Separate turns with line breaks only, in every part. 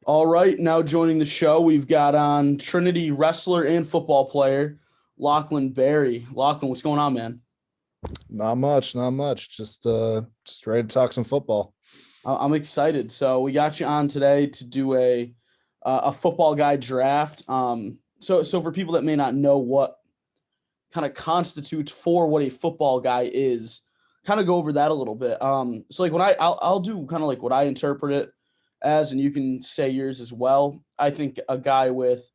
All right, now joining the show, we've got on Trinity wrestler and football player, Lachlan Berry. Lachlan, what's going on, man?
Not much, not much. Just ready to talk some football.
I'm excited. So we got you on today to do a football guy draft. So for people that may not know what kind of constitutes for what a football guy is, kind of go over that a little bit. So like when I'll do kind of like what I interpret it as, and you can say yours as well. I think a guy with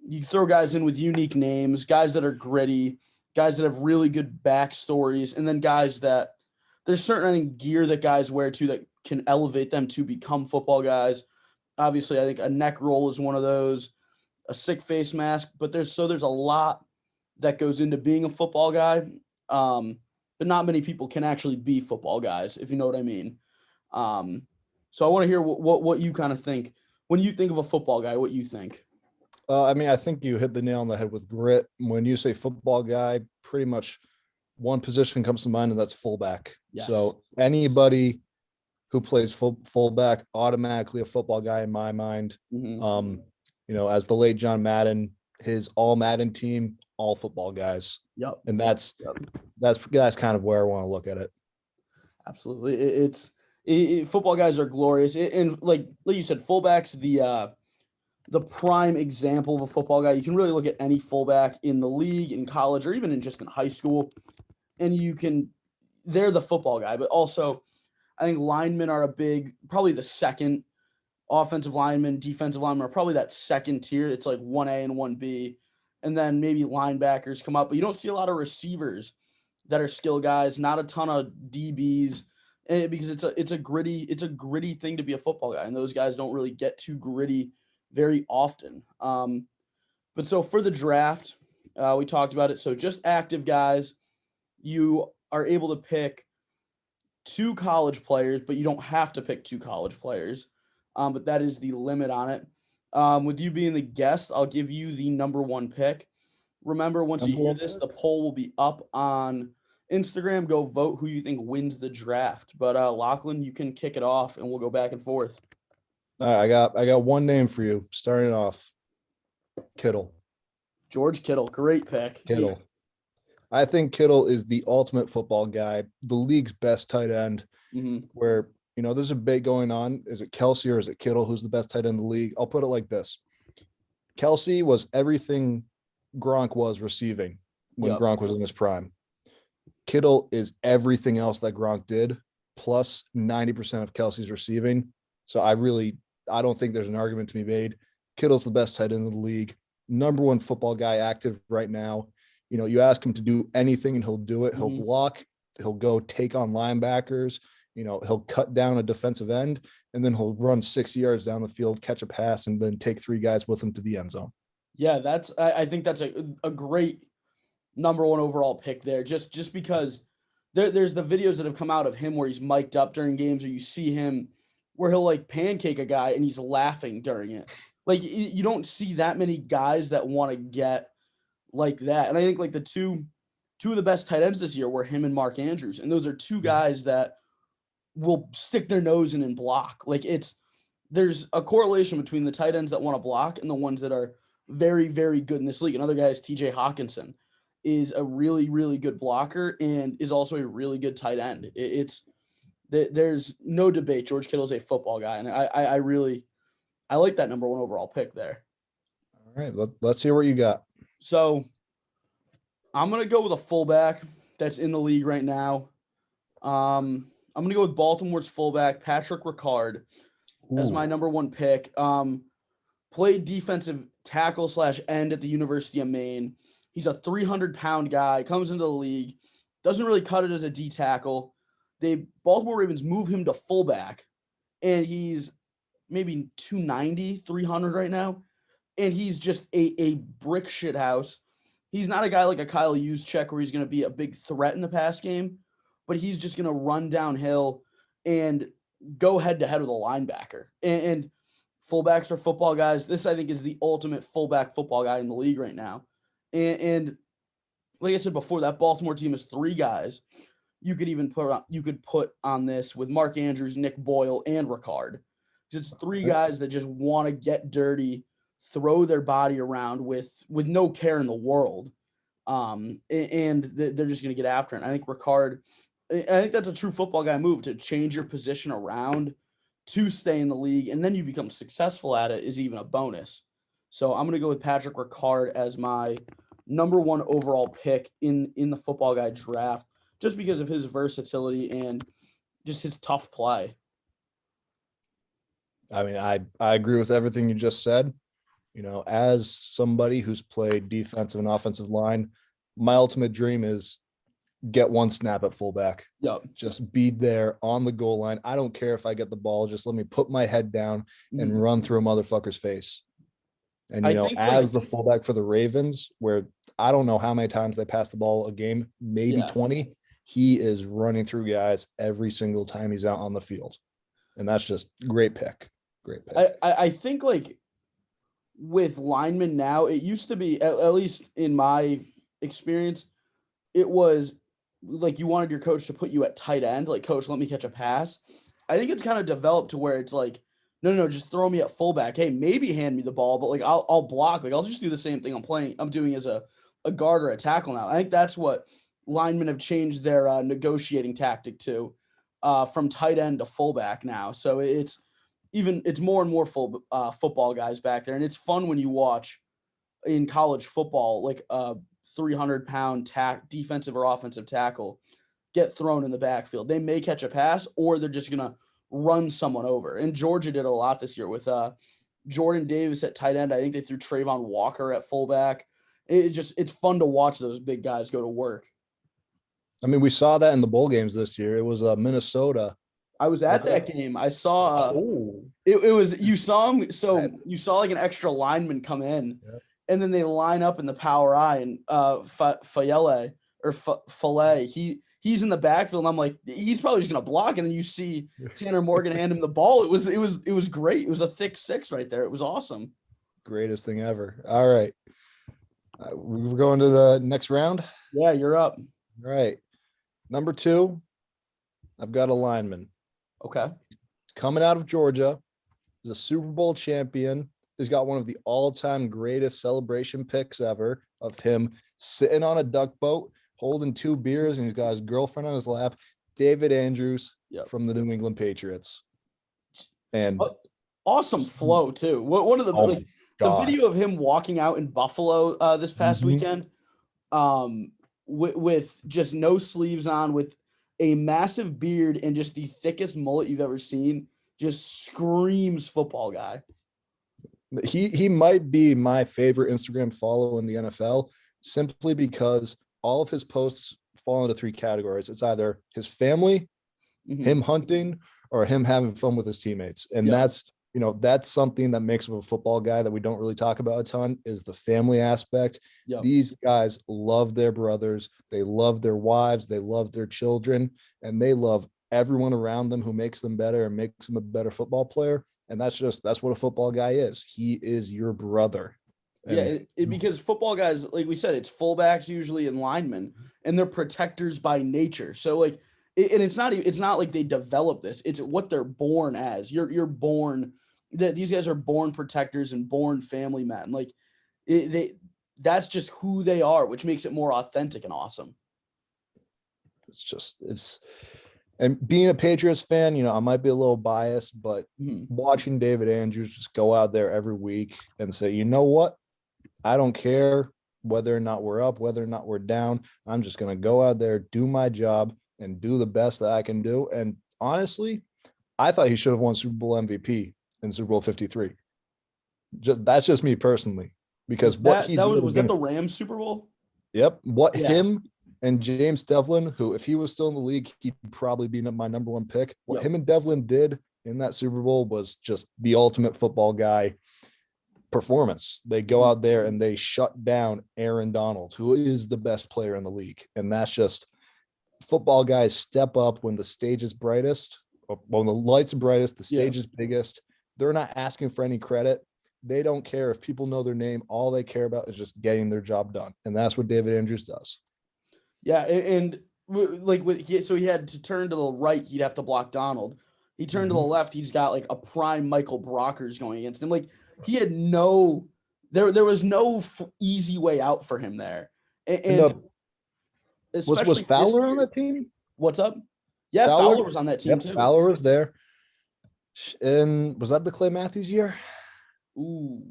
you throw guys in with unique names, guys that are gritty, guys that have really good backstories, and then guys that there's certain I think gear that guys wear too that can elevate them to become football guys. Obviously, I think a neck roll is one of those, a sick face mask, but there's a lot that goes into being a football guy. But not many people can actually be football guys, if you know what I mean. Um, so I want to hear what you kind of think when you think of a football guy. What you think?
I think you hit the nail on the head with grit. When you say football guy, pretty much one position comes to mind, and that's fullback.
Yes.
So anybody who plays fullback automatically a football guy in my mind.
Mm-hmm.
As the late John Madden, his all Madden team, all football guys,
Yep.
and that's
Yep.
that's kind of where I want to look at it.
Absolutely. Football guys are glorious. And like you said, fullback's the prime example of a football guy. You can really look at any fullback in the league, in college, or even in high school, and they're the football guy. But also, I think linemen are probably the second. Offensive linemen, defensive linemen are probably that second tier. It's like 1A and 1B. And then maybe linebackers come up, but you don't see a lot of receivers that are skill guys, not a ton of DBs, because it's a gritty thing to be a football guy, and those guys don't really get too gritty very often. But so for the draft, we talked about it. So just active guys, you are able to pick two college players, but you don't have to pick two college players. But that is the limit on it. With you being the guest, I'll give you the number one pick. Remember, once you
Number
hear
one
this, the
pick.
poll will be up on Instagram. Go vote who you think wins the draft. But Lachlan, you can kick it off, and we'll go back and forth.
All right, I got one name for you. Starting off, Kittle.
George Kittle, great pick.
Kittle. I think Kittle is the ultimate football guy, the league's best tight end.
Mhm.
Where there's a debate going on: is it Kelsey or is it Kittle? Who's the best tight end in the league? I'll put it like this: Kelsey was everything Gronk was receiving when
Yep.
Gronk was in his prime. Kittle is everything else that Gronk did, plus 90% of Kelsey's receiving. So I don't think there's an argument to be made. Kittle's the best tight end in the league, number one football guy active right now. You ask him to do anything and he'll do it. He'll
Mhm.
block, he'll go take on linebackers, he'll cut down a defensive end, and then he'll run 60 yards down the field, catch a pass, and then take three guys with him to the end zone.
Yeah, I think that's a great number one overall pick there. Just because there's the videos that have come out of him where he's mic'd up during games, or you see him where he'll like pancake a guy and he's laughing during it. Like you don't see that many guys that want to get like that. And I think like the two of the best tight ends this year were him and Mark Andrews, and those are two guys that will stick their nose in and block. There's a correlation between the tight ends that want to block and the ones that are very, very good in this league. Another guy is TJ Hawkinson, is a really, really good blocker and is also a really good tight end. There's no debate. George Kittle is a football guy, and I like that number one overall pick there.
All right, let's hear what you got.
So I'm gonna go with a fullback that's in the league right now. I'm gonna go with Baltimore's fullback Patrick Ricard as my
Ooh.
number one pick. Played defensive tackle / end at the University of Maine. He's a 300-pound guy, comes into the league, doesn't really cut it as a D tackle. The Baltimore Ravens move him to fullback, and he's maybe 290, 300 right now. And he's just a brick shit house. He's not a guy like a Kyle Juszczyk where he's going to be a big threat in the pass game, but he's just going to run downhill and go head to head with a linebacker. And fullbacks are football guys. This, I think, is the ultimate fullback football guy in the league right now. And like I said before, that Baltimore team is three guys. You could put on this with Mark Andrews, Nick Boyle, and Ricard. It's three guys that just want to get dirty, throw their body around with no care in the world. And they're just going to get after it. I think Ricard, I think that's a true football guy move, to change your position around to stay in the league, and then you become successful at it is even a bonus. So I'm going to go with Patrick Ricard as my number one overall pick in the football guy draft, just because of his versatility and just his tough play.
I mean, I agree with everything you just said. You know, as somebody who's played defensive and offensive line, my ultimate dream is get one snap at fullback.
Yep.
Just be there on the goal line. I don't care if I get the ball. Just let me put my head down and run through a motherfucker's face. And, you know, as the fullback for the Ravens, where I don't know how many times they pass the ball a game, maybe 20, he is running through guys every single time he's out on the field. And that's just great pick. Great pick.
I think, like, with linemen now, it used to be, at least in my experience, it was like you wanted your coach to put you at tight end, like, coach, let me catch a pass. I think it's kind of developed to where it's like, no, just throw me at fullback. Hey, maybe hand me the ball, but like I'll block. Like, I'll just do the same thing I'm doing as a guard or a tackle now. I think that's what linemen have changed their negotiating tactic to, from tight end to fullback now. So it's more and more football guys back there, and it's fun when you watch in college football, like 300-pound defensive or offensive tackle get thrown in the backfield. They may catch a pass, or they're just gonna run someone over. And Georgia did a lot this year with Jordan Davis at tight end. I think they threw Trayvon Walker at fullback. It's fun to watch those big guys go to work.
I mean, we saw that in the bowl games this year. It was Minnesota.
I was at that game. I saw it was, you saw him. So you saw like an extra lineman come in, and then they line up in the power eye, and Fayele or Filet, he's in the backfield, and I'm like, he's probably just gonna block, and then you see Tanner Morgan hand him the ball. It was great. It was a thick six right there. It was awesome.
Greatest thing ever. All right, we're going to the next round.
Yeah, you're up.
All right, number 2, I've got a lineman.
Okay.
Coming out of Georgia, is a Super Bowl champion. He's got one of the all-time greatest celebration pics ever of him sitting on a duck boat, holding 2 beers, and he's got his girlfriend on his lap. David Andrews from the New England Patriots. And
awesome flow too. One of the the video of him walking out in Buffalo this past weekend, with just no sleeves on, with a massive beard and just the thickest mullet you've ever seen, just screams football guy.
He might be my favorite Instagram follow in the NFL, simply because all of his posts fall into 3 categories. It's either his family, him hunting, or him having fun with his teammates. And that's something that makes him a football guy that we don't really talk about a ton, is the family aspect. These guys love their brothers. They love their wives. They love their children, and they love everyone around them who makes them better and makes them a better football player. And that's what a football guy is. He is your brother. And,
because football guys, like we said, it's fullbacks usually and linemen, and they're protectors by nature. So like, and it's not like they develop this. It's what they're born as. You're born that these guys are born protectors and born family men. Like that's just who they are, which makes it more authentic and awesome.
And being a Patriots fan, I might be a little biased, but watching David Andrews just go out there every week and say, you know what? I don't care whether or not we're up, whether or not we're down. I'm just going to go out there, do my job, and do the best that I can do. And honestly, I thought he should have won Super Bowl MVP in Super Bowl 53. That's just me personally, because was that
the Rams Super Bowl?
Yep. Him and James Devlin, who, if he was still in the league, he'd probably be my number 1 pick. What him and Devlin did in that Super Bowl was just the ultimate football guy performance. They go out there and they shut down Aaron Donald, who is the best player in the league. And that's just football guys step up when the stage is brightest, or when the lights are brightest, the stage is biggest. They're not asking for any credit. They don't care if people know their name. All they care about is just getting their job done. And that's what David Andrews does. Yeah.
And like so he had to turn to the right. He'd have to block Donald. He turned to the left. He's got like a prime Michael Brockers going against him. Like he had no, there was no easy way out for him there. And
was
especially
Fowler on that team?
What's up? Yeah, Fowler was on that team too.
Fowler was there. And was that the Clay Matthews year?
Ooh.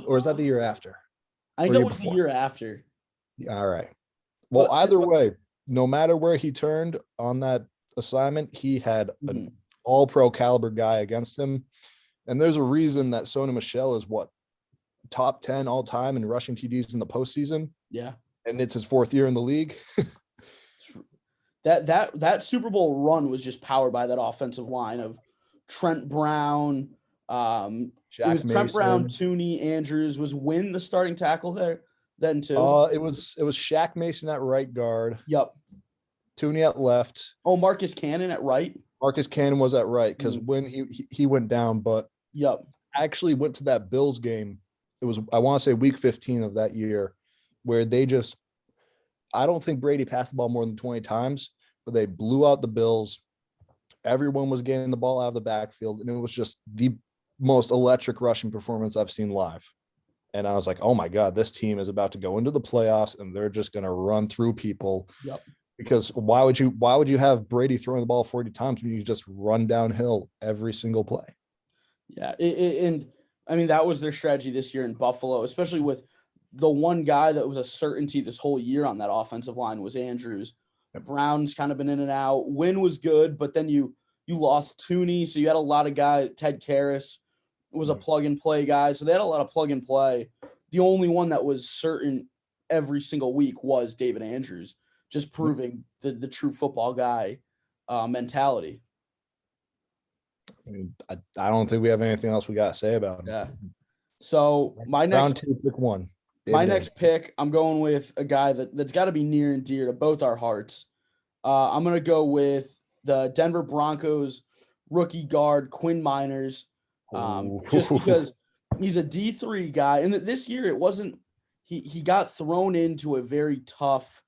Or is that the year after?
I think that was the year after.
All right. Well, either way, no matter where he turned on that assignment, he had an all-pro caliber guy against him. And there's a reason that Sony Michel is top 10 all time in rushing TDs in the postseason.
Yeah.
And it's his 4th year in the league.
That Super Bowl run was just powered by that offensive line of Trent Brown. It was Trent Brown, Tooney, Andrews. Was Wynn the starting tackle there then too?
It was Shaq Mason at right guard.
Yep.
Tooney at left.
Oh, Marcus Cannon at right.
Marcus Cannon was at right because when he went down, but I actually went to that Bills game. It was, I want to say, week 15 of that year, where I don't think Brady passed the ball more than 20 times, but they blew out the Bills. Everyone was getting the ball out of the backfield, and it was just the most electric rushing performance I've seen live. And I was like, oh my God, this team is about to go into the playoffs and they're just going to run through people.
Yep.
Because why would you have Brady throwing the ball 40 times when you just run downhill every single play?
Yeah. And I mean, that was their strategy this year in Buffalo, especially with the one guy that was a certainty this whole year on that offensive line was Andrews. Brown's kind of been in and out. Wynn was good, but then you lost Tooney, so you had a lot of guys. Ted Karras was a plug-and-play guy, so they had a lot of plug-and-play. The only one that was certain every single week was David Andrews, just proving the true football guy mentality.
I mean, I don't think we have anything else we got to say about him.
Yeah. So my next
pick one.
My next pick, I'm going with a guy that's got to be near and dear to both our hearts. I'm going to go with the Denver Broncos rookie guard, Quinn Miners, just because he's a D3 guy. And this year it wasn't – he got thrown into a very tough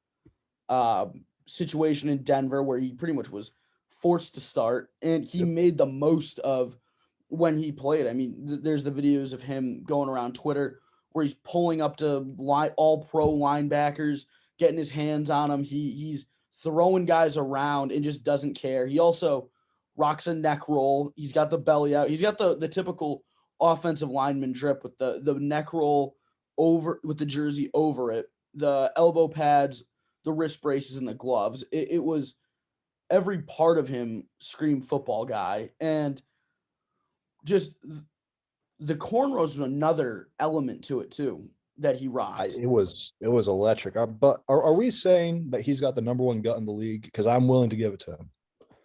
situation in Denver where he pretty much was forced to start, and he made the most of when he played. I mean, there's the videos of him going around Twitter where he's pulling up to all-pro linebackers, getting his hands on them. He's throwing guys around and just doesn't care. He also rocks a neck roll. He's got the belly out. He's got the typical offensive lineman drip with the neck roll over with the jersey over it, the elbow pads, the wrist braces, and the gloves. It was every part of him screamed football guy. And just the cornrows was another element to it too that he rocked.
It was electric. But are we saying that he's got the number one gut in the league? Because I'm willing to give it to him.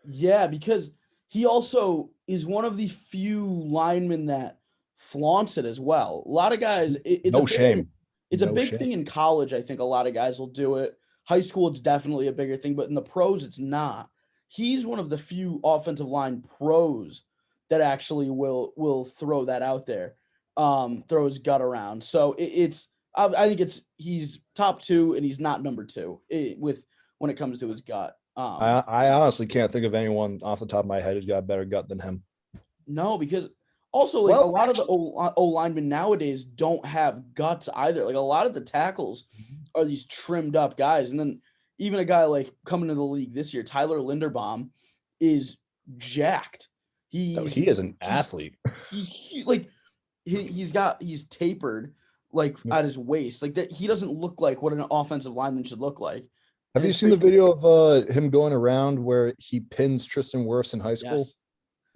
Yeah, because he also is one of the few linemen that flaunts it as well. A lot of guys, it's
no shame.
It's a big thing in college. I think a lot of guys will do it. High school, it's definitely a bigger thing, but in the pros, it's not. He's one of the few offensive line pros that actually will throw that out there, throw his gut around. So I think he's top 2 and he's not number 2 when it comes to his gut.
I honestly can't think of anyone off the top of my head who's got a better gut than him.
No, because also a lot of the O linemen nowadays don't have guts either. Like a lot of the tackles are these trimmed up guys, and then even a guy like coming to the league this year, Tyler Linderbaum, is jacked. He
is an athlete.
He's tapered like at his waist. Like that, he doesn't look like what an offensive lineman should look like.
Have you seen the video of him going around where he pins Tristan Wirfs in high school?
Yes.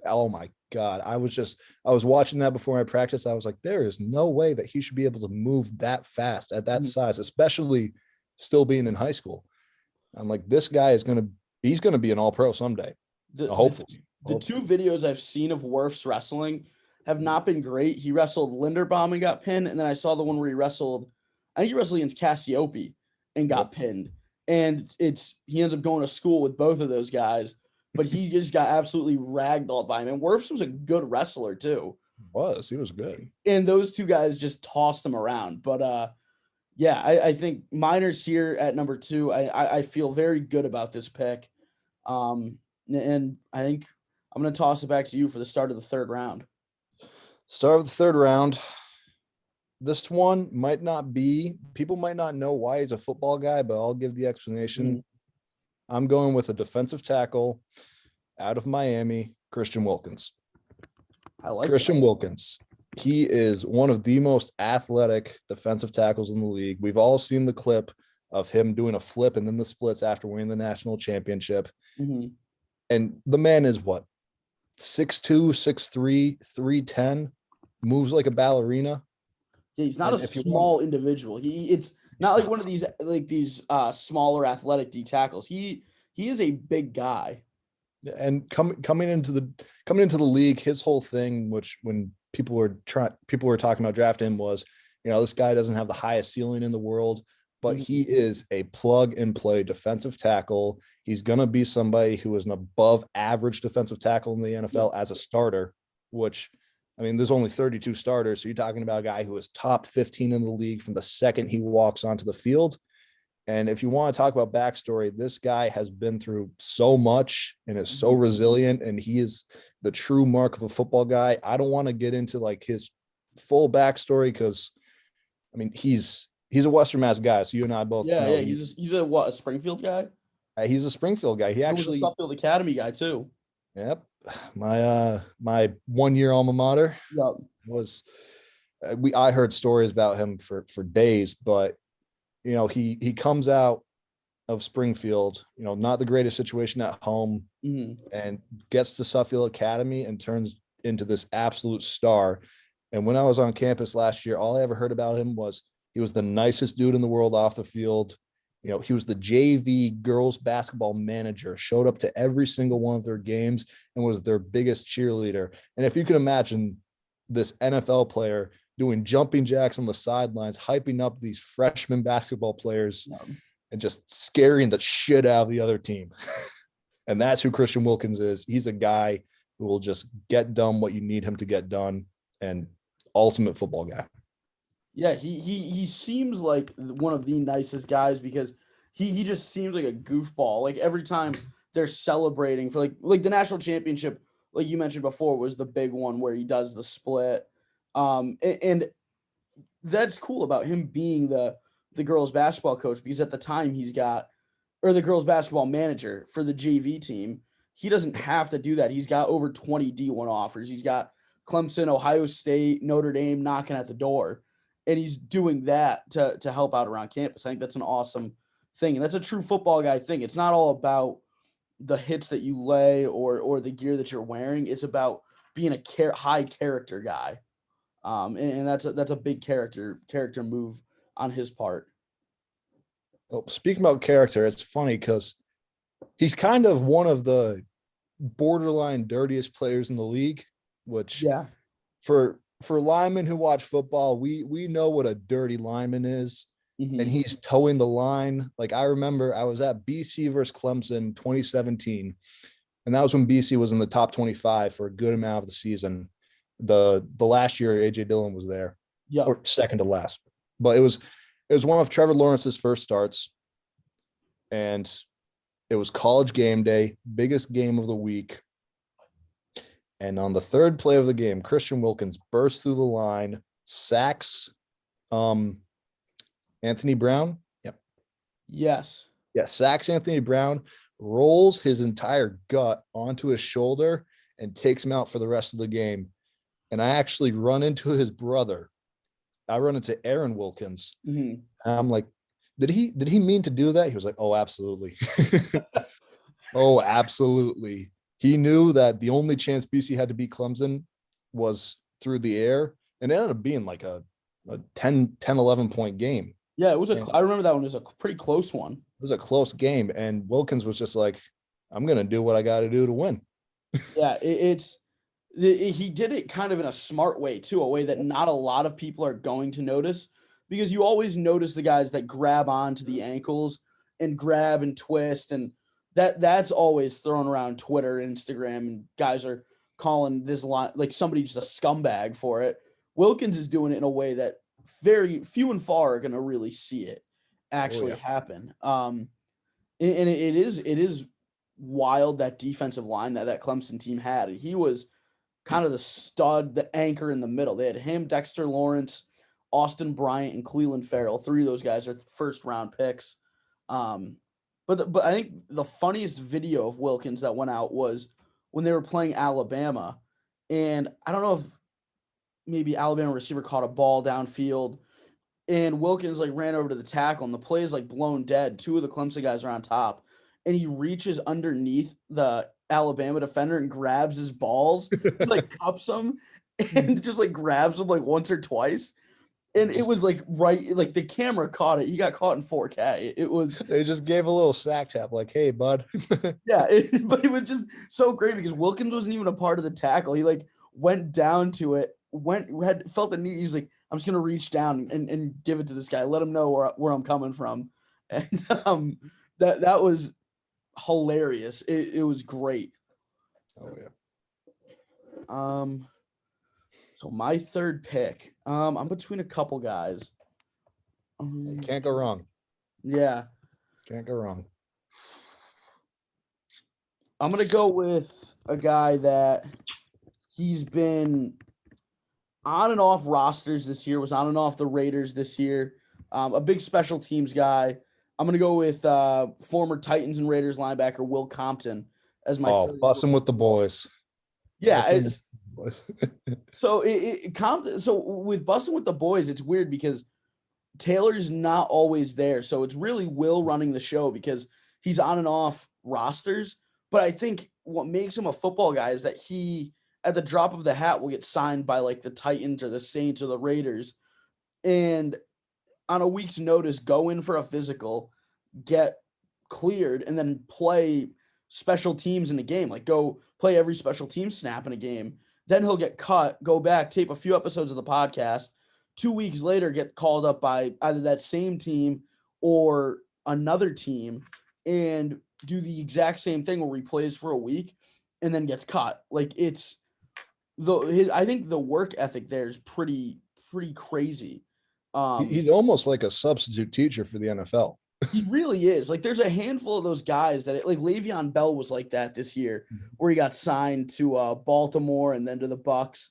Oh my God. I was watching that before I practiced. I was like, there is no way that he should be able to move that fast at that size, especially still being in high school. I'm like, this guy he's going to be an all-pro someday. Hopefully.
The 2 videos I've seen of Wirfs wrestling have not been great. He wrestled Linderbaum and got pinned, and then I saw the one where he wrestled against Cassiope and got pinned. And he ends up going to school with both of those guys, but he just got absolutely ragdolled by him. And Wirfs was a good wrestler too.
He was good.
And those 2 guys just tossed him around. But I think Miners here at number 2. I feel very good about this pick. And I think I'm going to toss it back to you for the start of the third round.
Start of the third round. This one might not be, people might not know why he's a football guy, but I'll give the explanation.
Mm-hmm.
I'm going with a defensive tackle out of Miami, Christian Wilkins.
I like
Christian
that.
Wilkins. He is one of the most athletic defensive tackles in the league. We've all seen the clip of him doing a flip and then the splits after winning the national championship.
Mm-hmm.
And the man is what? 6'2", 6'3", 310, moves like a ballerina.
Yeah, he's not
And
a
if you want,
small individual. It's not like one of these smaller athletic D tackles. He is a big guy.
and coming into the league, his whole thing, which when people were talking about drafting him, was, this guy doesn't have the highest ceiling in the world, but he is a plug and play defensive tackle. He's going to be somebody who is an above average defensive tackle in the NFL as a starter, which, I mean, there's only 32 starters. So you're talking about a guy who is top 15 in the league from the second he walks onto the field. And if you want to talk about backstory, this guy has been through so much and is so resilient, and he is the true mark of a football guy. I don't want to get into like his full backstory because, I mean, he's a Western Mass guy, so you and I both know.
Yeah. He's a Springfield guy.
He's a Springfield guy. He actually
was a Suffield Academy guy too.
Yep, my 1 year alma mater.
Yep.
Was I heard stories about him for days, but he comes out of Springfield, not the greatest situation at home, and gets to Suffield Academy and turns into this absolute star. And when I was on campus last year, all I ever heard about him was he was the nicest dude in the world off the field. He was the JV girls basketball manager, showed up to every single one of their games and was their biggest cheerleader. And if you can imagine this NFL player doing jumping jacks on the sidelines, hyping up these freshman basketball players and just scaring the shit out of the other team. And that's who Christian Wilkins is. He's a guy who will just get done what you need him to get done, and ultimate football guy.
Yeah, he seems like one of the nicest guys because he just seems like a goofball. Like every time they're celebrating for like the national championship, like you mentioned before, was the big one where he does the split. And that's cool about him being the girls basketball coach, because at the time or the girls basketball manager for the JV team, he doesn't have to do that. He's got over 20 D1 offers. He's got Clemson, Ohio State, Notre Dame knocking at the door, and he's doing that to help out around campus. I think that's an awesome thing, and that's a true football guy thing. It's not all about the hits that you lay or the gear that you're wearing. It's about being a high character guy. And that's a big character move on his part.
Well, speaking about character, it's funny because he's kind of one of the borderline dirtiest players in the league, which for linemen who watch football, we know what a dirty lineman is. And he's towing the line. Like, I remember I was at BC versus Clemson 2017, and that was when BC was in the top 25 for a good amount of the season. The last year AJ Dillon was there, or second to last, but it was one of Trevor Lawrence's first starts, and it was college game day, biggest game of the week. And on the third play of the game, Christian Wilkins bursts through the line, sacks Anthony Brown. Yep.
Yes.
Yeah, sacks Anthony Brown, rolls his entire gut onto his shoulder, and takes him out for the rest of the game. And I actually run into his brother. I run into Aaron Wilkins. And I'm like, did he mean to do that? He was like, oh, absolutely. Oh, absolutely. He knew that the only chance BC had to beat Clemson was through the air. And it ended up being like a 11 point game.
Yeah, it was I remember that one was a pretty close one.
It was a close game. And Wilkins was just like, I'm going to do what I got to do to win.
Yeah, he did it kind of in a smart way too, a way that not a lot of people are going to notice, because you always notice the guys that grab onto the ankles and grab and twist, and that's always thrown around Twitter, Instagram, and guys are calling this line like somebody just a scumbag for it. Wilkins is doing it in a way that very few and far are going to really see it actually happen. And it is wild that defensive line that Clemson team had. And he was kind of the stud, the anchor in the middle. They had him, Dexter Lawrence, Austin Bryant, and Cleveland Farrell. 3 of those guys are first round picks. But I think the funniest video of Wilkins that went out was when they were playing Alabama. And I don't know if maybe Alabama receiver caught a ball downfield and Wilkins like ran over to the tackle and the play is like blown dead. 2 of the Clemson guys are on top and he reaches underneath the Alabama defender and grabs his balls, he, like cups them and just like grabs them like once or twice. And it was like like the camera caught it. He got caught in 4K. It was
They just gave a little sack tap, like, "Hey, bud."
yeah, but it was just so great because Wilkins wasn't even a part of the tackle. He like went down to it, felt the knee. He was like, "I'm just gonna reach down and give it to this guy. Let him know where I'm coming from." And that was hilarious. It was great.
Oh yeah.
So my third pick. I'm between a couple guys.
You can't go wrong.
Yeah.
Can't go wrong.
I'm going to go with a guy that he's been on and off rosters this year, was on and off the Raiders this year. A big special teams guy. I'm going to go with former Titans and Raiders linebacker Will Compton as my third.
Busting with the boys.
Yeah. So Compton. So with busting with the boys, it's weird because Taylor's not always there. So it's really Will running the show because he's on and off rosters. But I think what makes him a football guy is that he, at the drop of the hat, will get signed by like the Titans or the Saints or the Raiders. And on a week's notice, go in for a physical, get cleared, and then play special teams in a game. Like go play every special team snap in a game. Then he'll get cut, go back, tape a few episodes of the podcast. 2 weeks later, get called up by either that same team or another team and do the exact same thing where he plays for a week and then gets cut. Like I think the work ethic there is pretty crazy.
He's almost like a substitute teacher for the NFL.
He really is. Like there's a handful of those guys that like Le'Veon Bell was like that this year where he got signed to Baltimore and then to the Bucs.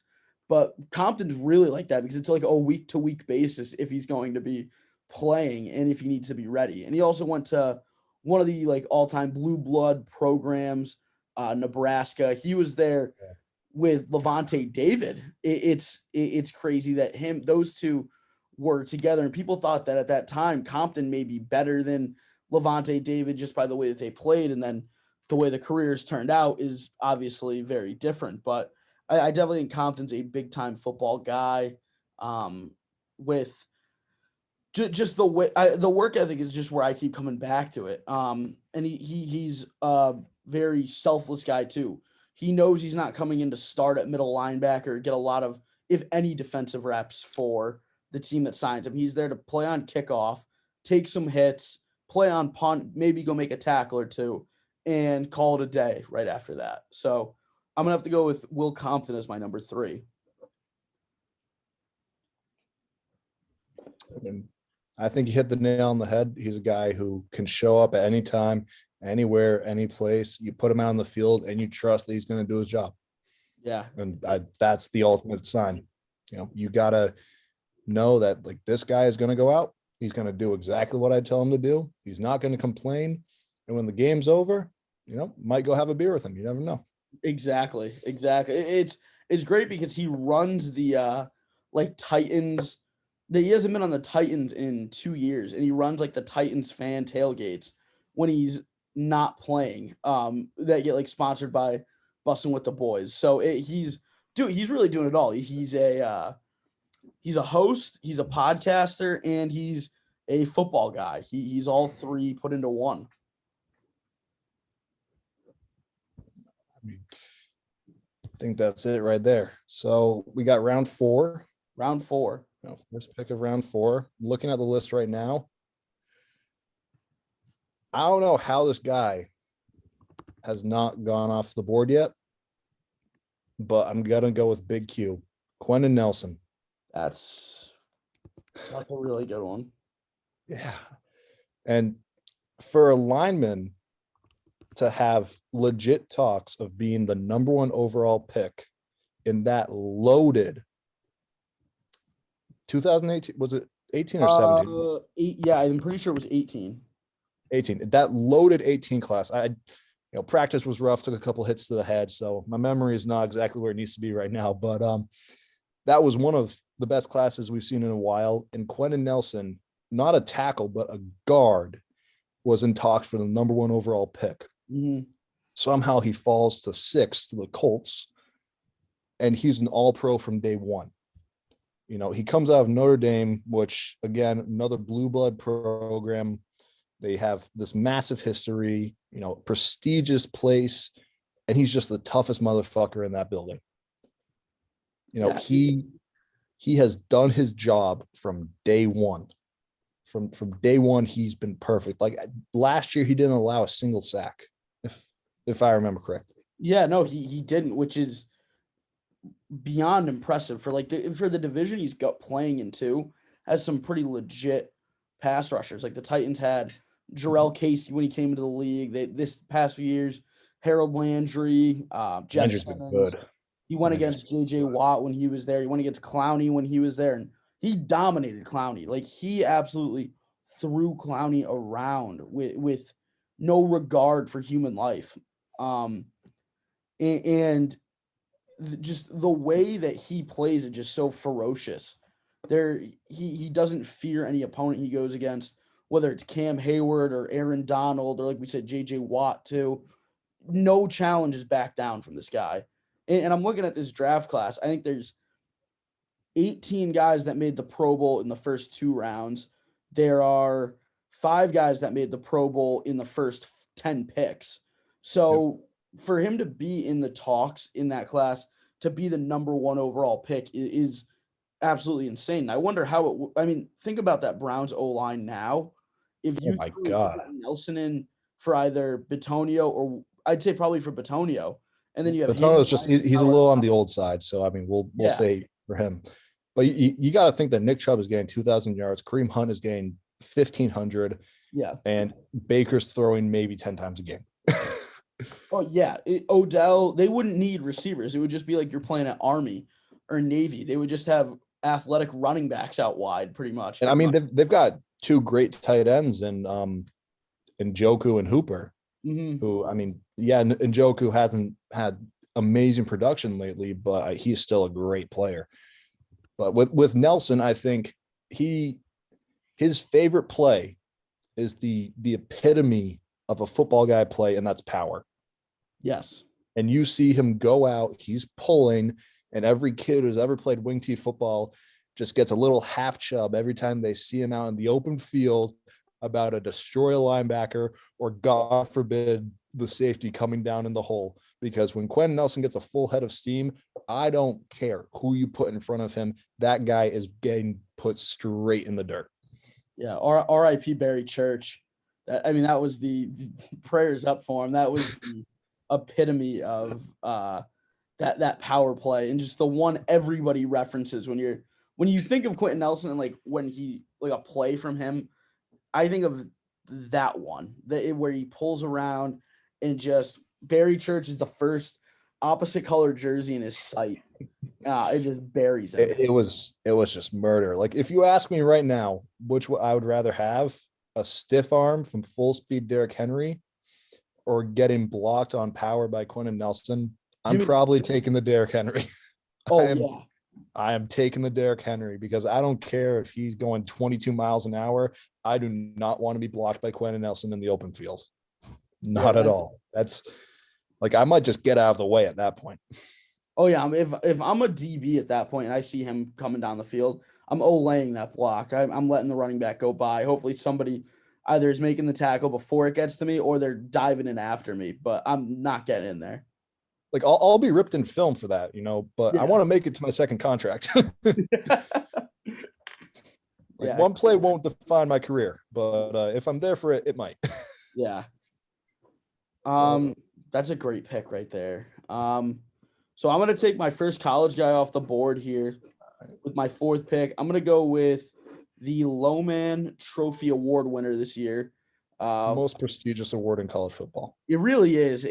But Compton's really like that because it's like a week to week basis if he's going to be playing and if he needs to be ready. And he also went to one of the like all-time blue blood programs, Nebraska. He was there with Levante David. It's crazy that those two were together, and people thought that at that time Compton may be better than Levante David just by the way that they played, and then the way the careers turned out is obviously very different. But I definitely think Compton's a big time football guy. With just the way the work ethic is just where I keep coming back to it. And he's a very selfless guy too. He knows he's not coming in to start at middle linebacker, get a lot of, if any, defensive reps for the team that signs him. He's there to play on kickoff, take some hits, play on punt, maybe go make a tackle or two, and call it a day right after that. So I'm going to have to go with Will Compton as my number 3.
I think you hit the nail on the head. He's a guy who can show up at any time, anywhere, any place. You put him out on the field and you trust that he's going to do his job.
Yeah.
And that's the ultimate sign. You got to know that like this guy is going to go out. He's going to do exactly what I tell him to do. He's not going to complain. And when the game's over, might go have a beer with him. You never know.
Exactly. It's great because he runs the like Titans. He hasn't been on the Titans in 2 years, and he runs like the Titans fan tailgates when he's not playing. That get like sponsored by Bussin' with the Boys. So he's really doing it all. He's a host, he's a podcaster, and he's a football guy. He's all 3 put into one.
I think that's it right there. So we got round 4.
Round 4.
First pick of round 4. Looking at the list right now, I don't know how this guy has not gone off the board yet, but I'm gonna go with Big Q, Quentin Nelson.
That's a really good one.
Yeah, and for a lineman, to have legit talks of being the number one overall pick in that loaded 2018, was it 18 or 17?
Yeah, I'm pretty sure it was 18.
18. That loaded 18 class. Practice was rough, took a couple hits to the head, so my memory is not exactly where it needs to be right now, but that was one of the best classes we've seen in a while. And Quentin Nelson, not a tackle, but a guard, was in talks for the number one overall pick.
Mm-hmm.
Somehow he falls to 6th to the Colts, and he's an all-pro from day one. He comes out of Notre Dame, which, again, another blue blood program. They have this massive history, prestigious place, and he's just the toughest motherfucker in that building. He has done his job from day one. From day one, he's been perfect. Like last year, he didn't allow a single sack, if I remember correctly.
Yeah, no, he didn't, which is beyond impressive for the division he's got playing in too. Has some pretty legit pass rushers. Like the Titans had Jarrell Casey when he came into the league. This past few years, Harold Landry, Jeff
Landry's been
Simmons.
good.
He went against J.J. Watt when he was there. He went against Clowney when he was there, and he dominated Clowney. Like he absolutely threw Clowney around with no regard for human life. And just the way that he plays is just so ferocious. He doesn't fear any opponent he goes against, whether it's Cam Hayward or Aaron Donald or, like we said, J.J. Watt too. No challenges back down from this guy. And I'm looking at this draft class. I think there's 18 guys that made the Pro Bowl in the first 2 rounds. There are 5 guys that made the Pro Bowl in the first 10 picks. So for him to be in the talks in that class, to be the number 1 overall pick is absolutely insane. I wonder how think about that Browns O-line now. If you threw Nelson in for either Bitonio or I'd say probably for Bitonio, and then you have
Bitonio's he's a little on the old side, so we'll say for him. But you got to think that Nick Chubb is getting 2,000 yards, Kareem Hunt is getting 1,500, and Baker's throwing maybe 10 times a game.
Oh yeah, Odell. They wouldn't need receivers. It would just be like you're playing at Army or Navy. They would just have athletic running backs out wide, pretty much.
And they've got 2 great tight ends in Njoku and Hooper.
Mm-hmm.
Who, Njoku hasn't had amazing production lately, but he's still a great player. But with Nelson, I think his favorite play is the epitome of a football guy play, and that's power.
Yes.
And you see him go out, he's pulling, and every kid who's ever played wing tee football just gets a little half chub every time they see him out in the open field about to destroy a linebacker or, God forbid, the safety coming down in the hole. Because when Quentin Nelson gets a full head of steam, I don't care who you put in front of him. That guy is getting put straight in the dirt.
Yeah, R.I.P. Barry Church. That was the prayers up for him. That was the epitome of that power play, and just the one everybody references when you think of Quentin Nelson, and like when he like a play from him, I think of that one where he pulls around and just Barry Church is the first opposite color jersey in his sight. It just buries him.
It was just murder. Like if you ask me right now, which I would rather have, a stiff arm from full speed Derrick Henry or getting blocked on power by Quentin Nelson, I'm probably taking the Derrick Henry.
Oh,
I am taking the Derrick Henry because I don't care if he's going 22 miles an hour. I do not want to be blocked by Quentin Nelson in the open field. Not at all. That's like, I might just get out of the way at that point.
Oh yeah. If I'm a DB at that point and I see him coming down the field, I'm olaying that block. I'm letting the running back go by. Hopefully somebody either is making the tackle before it gets to me or they're diving in after me, but I'm not getting in there.
Like I'll be ripped in film for that, but I want to make it to my second contract. One play won't define my career, but if I'm there for it, it might.
Yeah. That's a great pick right there. So I'm going to take my first college guy off the board here with my 4th pick. I'm going to go with the Lowman Trophy Award winner this year,
Most prestigious award in college football.
It really is.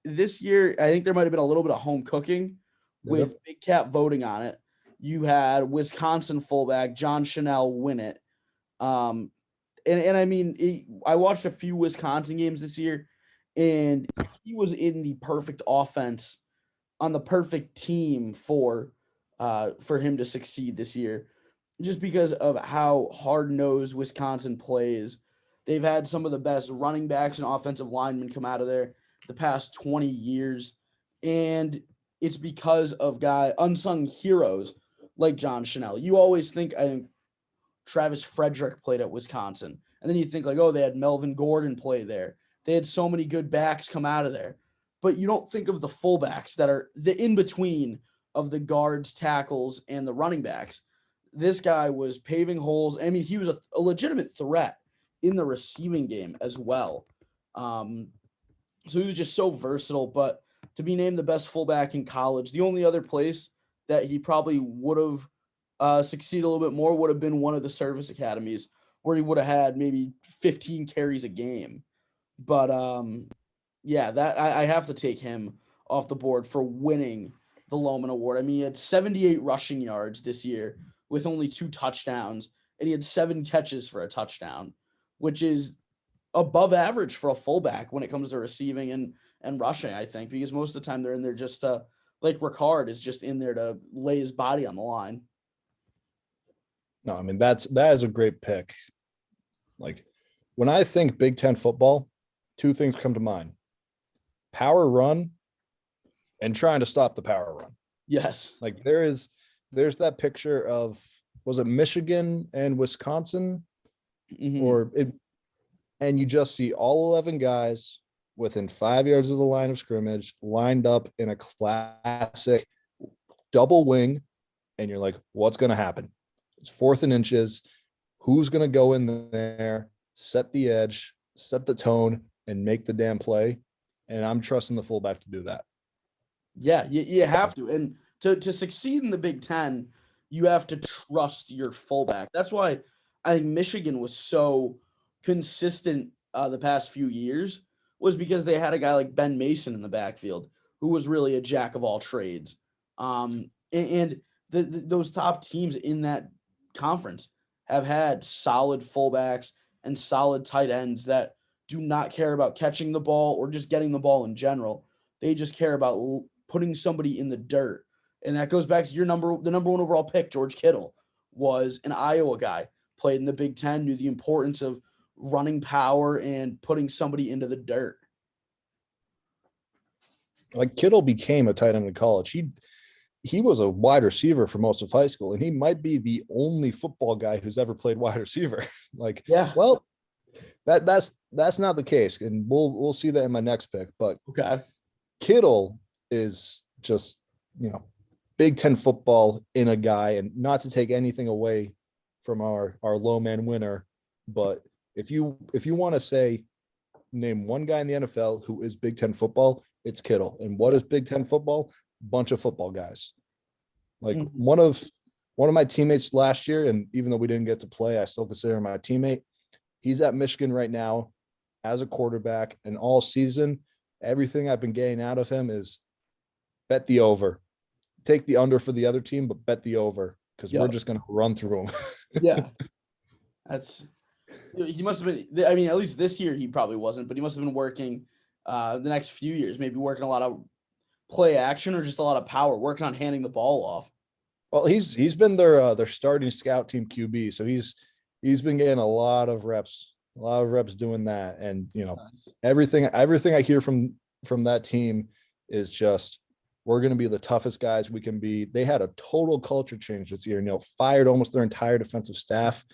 This year, I think there might have been a little bit of home cooking with Big Cat voting on it. You had Wisconsin fullback John Chanel win it. And I mean, I watched a few Wisconsin games this year, and he was in the perfect offense on the perfect team for him to succeed this year, just because of how hard-nosed Wisconsin plays. They've had some of the best running backs and offensive linemen come out of there the past 20 years. And it's because of unsung heroes like John Chanel. You always think, I think, Travis Frederick played at Wisconsin. And then you think like, oh, they had Melvin Gordon play there. They had so many good backs come out of there. But you don't think of the fullbacks that are the in-between of the guards, tackles, and the running backs. This guy was paving holes. I mean, he was a legitimate threat in the receiving game as well. So he was just so versatile. But to be named the best fullback in college, the only other place that he probably would have succeeded a little bit more would have been one of the service academies where he would have had maybe 15 carries a game. But yeah, that I have to take him off the board for winning the Loman Award. I mean, he had 78 rushing yards this year with only 2 touchdowns, and he had 7 catches for a touchdown, which is above average for a fullback when it comes to receiving and rushing, I think, because most of the time they're in there just like Ricard is just in there to lay his body on the line.
No, I mean, that is a great pick. Like, when I think Big Ten football, 2 things come to mind: power run and trying to stop the power run.
Yes.
Like, there's that picture of, was it Michigan and Wisconsin?
Mm-hmm.
And you just see all 11 guys within 5 yards of the line of scrimmage lined up in a classic double wing. And you're like, what's going to happen? It's 4th and inches. Who's going to go in there, set the edge, set the tone, and make the damn play? And I'm trusting the fullback to do that.
Yeah, you have to. And to succeed in the Big Ten, you have to trust your fullback. That's why I think Michigan was so consistent the past few years, was because they had a guy like Ben Mason in the backfield who was really a jack of all trades. And those top teams in that conference have had solid fullbacks and solid tight ends that do not care about catching the ball or just getting the ball in general. They just care about putting somebody in the dirt. And that goes back to the number 1 overall pick, George Kittle, was an Iowa guy, played in the Big Ten, knew the importance of running power and putting somebody into the dirt.
Like, Kittle became a tight end in college. He was a wide receiver for most of high school, and he might be the only football guy who's ever played wide receiver. Like,
yeah,
well, that's not the case, and we'll see that in my next pick. But
okay,
Kittle is just, Big Ten football in a guy, and not to take anything away from our low man winner, but if you want to say, name one guy in the NFL who is Big Ten football, it's Kittle. And what is Big Ten football? Bunch of football guys. Like, one of my teammates last year, and even though we didn't get to play, I still consider him my teammate. He's at Michigan right now as a quarterback, and all season, everything I've been getting out of him is bet the over. Take the under for the other team, but bet the over, because we're just going to run through them.
Yeah. He must have been, I mean, at least this year he probably wasn't, but he must have been working the next few years, maybe working a lot of play action or just a lot of power, working on handing the ball off.
Well, he's been their starting scout team QB, so he's been getting a lot of reps doing that. And
Nice.
everything I hear from that team is just, we're going to be the toughest guys we can be. They had a total culture change this year, fired almost their entire defensive staff,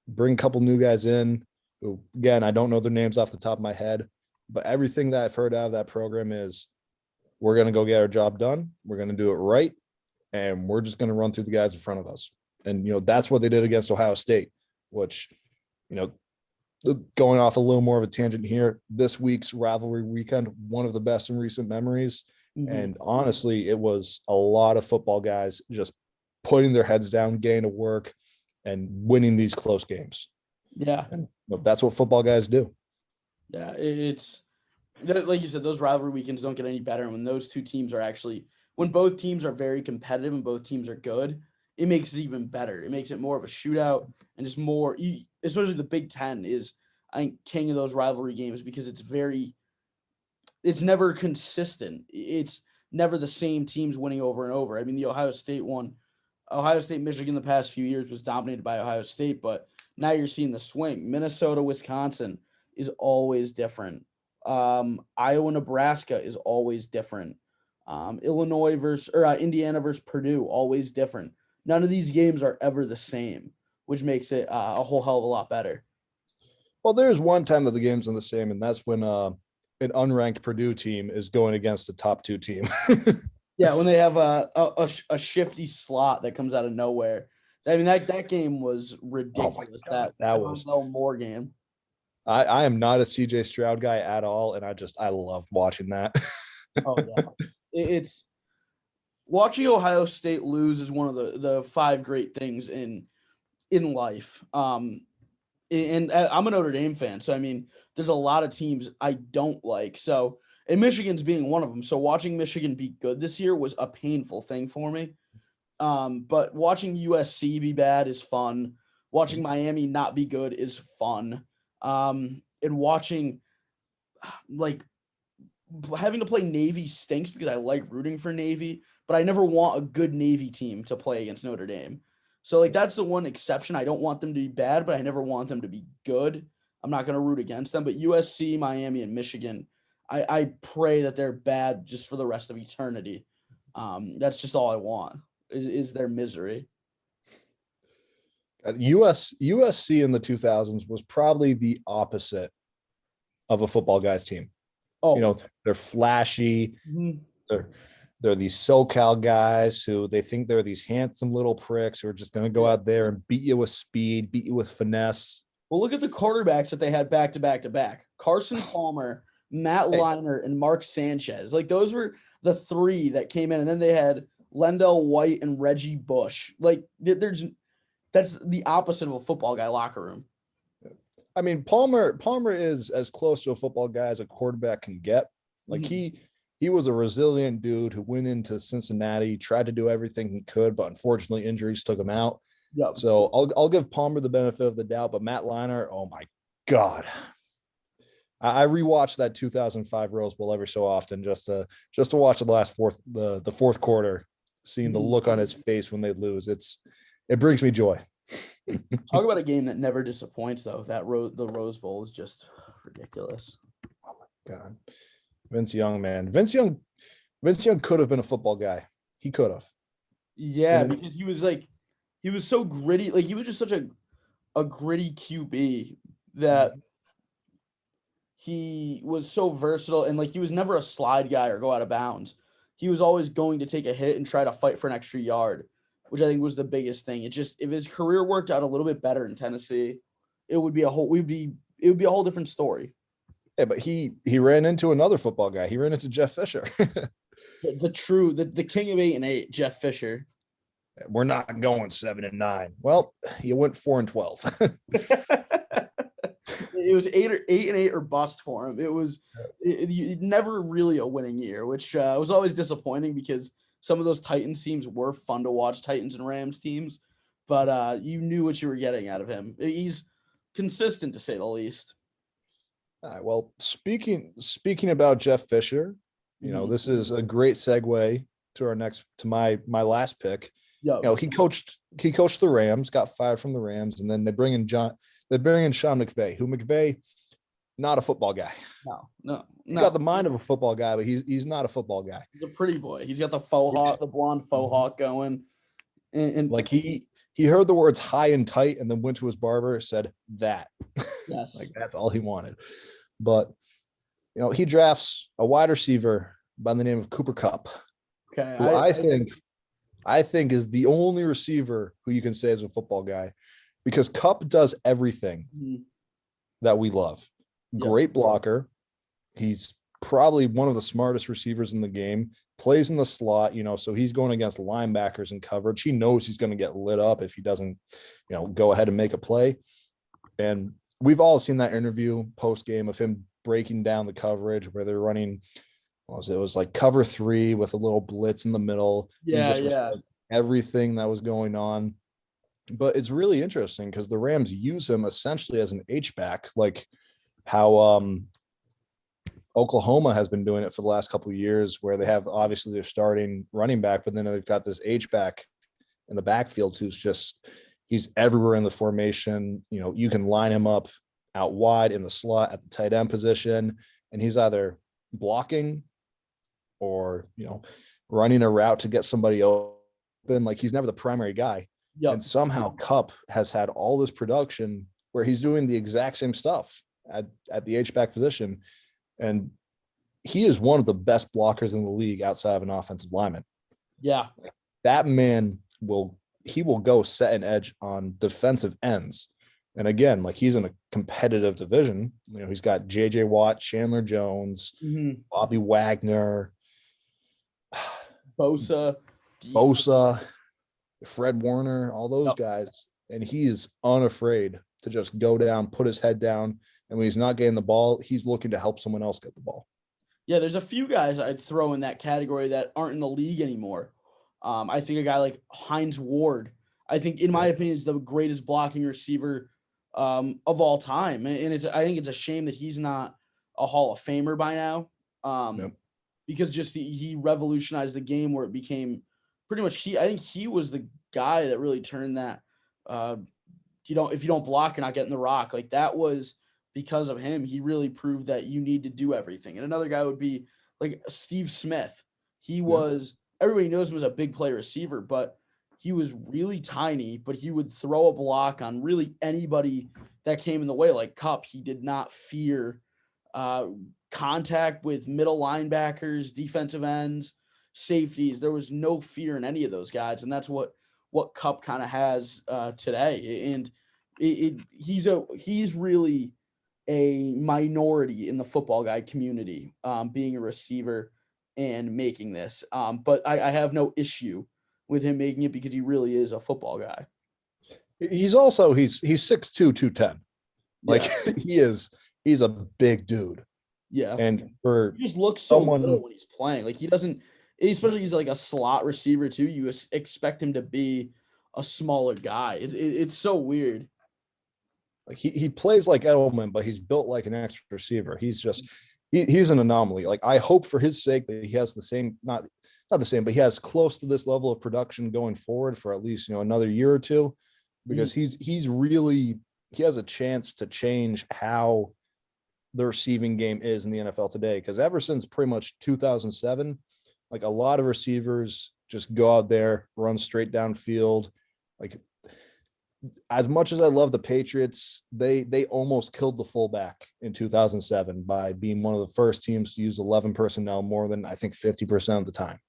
bring a couple new guys in who, again, I don't know their names off the top of my head, but everything that I've heard out of that program is, we're going to go get our job done. We're going to do it right. And we're just going to run through the guys in front of us. And, that's what they did against Ohio State, which, going off a little more of a tangent here, this week's rivalry weekend, one of the best in recent memories. Mm-hmm. And honestly, it was a lot of football guys just putting their heads down, getting to work, and winning these close games.
Yeah.
And But that's what football guys do.
Yeah, it's like you said, those rivalry weekends don't get any better. And when those two teams are actually, when both teams are very competitive and both teams are good, it makes it even better. It makes it more of a shootout and just more, especially the Big Ten is, I think, king of those rivalry games because it's never consistent. It's never the same teams winning over and over. I mean, the Ohio State one, Ohio State, Michigan the past few years was dominated by Ohio State, but now you're seeing the swing. Minnesota, Wisconsin is always different. Iowa, Nebraska is always different. Illinois versus or Indiana versus Purdue, always different. None of these games are ever the same, which makes it a whole hell of a lot better.
Well, there's one time that the games are the same, and that's when an unranked Purdue team is going against the top 2 team.
Yeah, when they have a shifty slot that comes out of nowhere. I mean, that game was ridiculous.
God, that was
more game.
I am not a CJ Stroud guy at all, and I loved watching that.
Oh yeah, it's watching Ohio State lose is one of the 5 great things in life. And I'm a Notre Dame fan, so I mean, there's a lot of teams I don't like. So, and Michigan's being one of them. So watching Michigan be good this year was a painful thing for me. But watching USC be bad is fun. Watching Miami not be good is fun. And watching like having to play Navy stinks because I like rooting for Navy, but I never want a good Navy team to play against Notre Dame. So like that's the one exception. I don't want them to be bad, but I never want them to be good. I'm not going to root against them. But USC, Miami, and Michigan, I pray that they're bad just for the rest of eternity. That's just all I want is their misery.
USC in the 2000s was probably the opposite of a football guys team. Oh, they're flashy. Mm-hmm. They're these SoCal guys who they think they're these handsome little pricks who are just going to go out there and beat you with speed, beat you with finesse.
Well, look at the quarterbacks that they had back to back to back. Carson Palmer, Matt Leinart, and Mark Sanchez. Like those were the 3 that came in, and then they had Lendell White and Reggie Bush. Like that's the opposite of a football guy locker room.
I mean, Palmer is as close to a football guy as a quarterback can get. Like mm-hmm. He was a resilient dude who went into Cincinnati, tried to do everything he could, but unfortunately injuries took him out. Yep. So I'll give Palmer the benefit of the doubt, but Matt Leinart, oh my God. I rewatched that 2005 Rose Bowl every so often just to watch the fourth quarter, seeing the look on his face when they lose. It brings me joy.
Talk about a game that never disappoints, though. The Rose Bowl is just ridiculous.
Oh my God. Vince Young, man. Vince Young could have been a football guy. He could have.
Yeah, because he was so gritty. Like he was just such a gritty QB that he was so versatile, and like he was never a slide guy or go out of bounds. He was always going to take a hit and try to fight for an extra yard, which I think was the biggest thing. If his career worked out a little bit better in Tennessee, it would be a whole different story.
Yeah, but he ran into another football guy. He ran into Jeff Fisher.
the king of 8-8, Jeff Fisher.
We're not going 7-9. Well, you went 4-12.
It was 8-8 or bust for him. It was never really a winning year, which was always disappointing because some of those Titans teams were fun to watch, Titans and Rams teams, but you knew what you were getting out of him. He's consistent to say the least.
All right, well, speaking about Jeff Fisher, this is a great segue to my last pick. Yep. He coached the Rams, got fired from the Rams, and then they bring in Sean McVay, who McVay, not a football guy.
No.
He got the mind of a football guy, but he's not a football guy.
He's a pretty boy. He's got the faux hawk, the blonde faux hawk going. And
like he heard the words high and tight and then went to his barber, said that.
Yes.
Like that's all he wanted. But he drafts a wide receiver by the name of Cooper Kupp.
Okay.
Who I think is the only receiver who you can say is a football guy, because Kupp does everything that we love. Great blocker. He's probably one of the smartest receivers in the game, plays in the slot, so he's going against linebackers in coverage. He knows he's going to get lit up if he doesn't, go ahead and make a play. And we've all seen that interview post game of him breaking down the coverage where they're running. It was like cover 3 with a little blitz in the middle.
Yeah, yeah.
Everything that was going on. But it's really interesting because the Rams use him essentially as an H-back, like how Oklahoma has been doing it for the last couple of years, where they have obviously their starting running back, but then they've got this H-back in the backfield he's everywhere in the formation. You can line him up out wide in the slot at the tight end position, and he's either blocking or, running a route to get somebody open. Like, he's never the primary guy.
Yep.
And somehow Kupp has had all this production where he's doing the exact same stuff at the H-back position. And he is one of the best blockers in the league outside of an offensive lineman.
Yeah.
That man will go set an edge on defensive ends. And again, like, he's in a competitive division. He's got JJ Watt, Chandler Jones, Bobby Wagner,
Bosa,
Fred Warner, all those guys. And he is unafraid to just go down, put his head down. And when he's not getting the ball, he's looking to help someone else get the ball.
Yeah, there's a few guys I'd throw in that category that aren't in the league anymore. I think a guy like Hines Ward, I think, in my opinion, is the greatest blocking receiver of all time. And I think it's a shame that he's not a Hall of Famer by now. Because just he revolutionized the game where it became pretty much I think he was the guy that really turned that, if you don't block, you're not getting the rock. Like, that was because of him. He really proved that you need to do everything. And another guy would be like Steve Smith. He was, everybody knows him as a big play receiver, but he was really tiny, but he would throw a block on really anybody that came in the way. Like Kupp, he did not fear contact with middle linebackers, defensive ends, safeties. There was no fear in any of those guys. And that's what Kupp kind of has today. And he's really a minority in the football guy community, being a receiver and making this. But I have no issue with him making it because he really is a football guy.
He's 6'2", 210. Like, he's a big dude.
Yeah.
And
he just looks so little when he's playing. Like, he doesn't, especially he's like a slot receiver too. You expect him to be a smaller guy. It's so weird.
Like, he plays like Edelman, but he's built like an extra receiver. He's just he's an anomaly. Like, I hope for his sake that he has the same, not the same, but he has close to this level of production going forward for at least, another year or two, because he has a chance to change how the receiving game is in the NFL today. Because ever since pretty much 2007, like, a lot of receivers just go out there, run straight downfield. Like, as much as I love the Patriots, they almost killed the fullback in 2007 by being one of the first teams to use 11 personnel more than, I think, 50% of the time.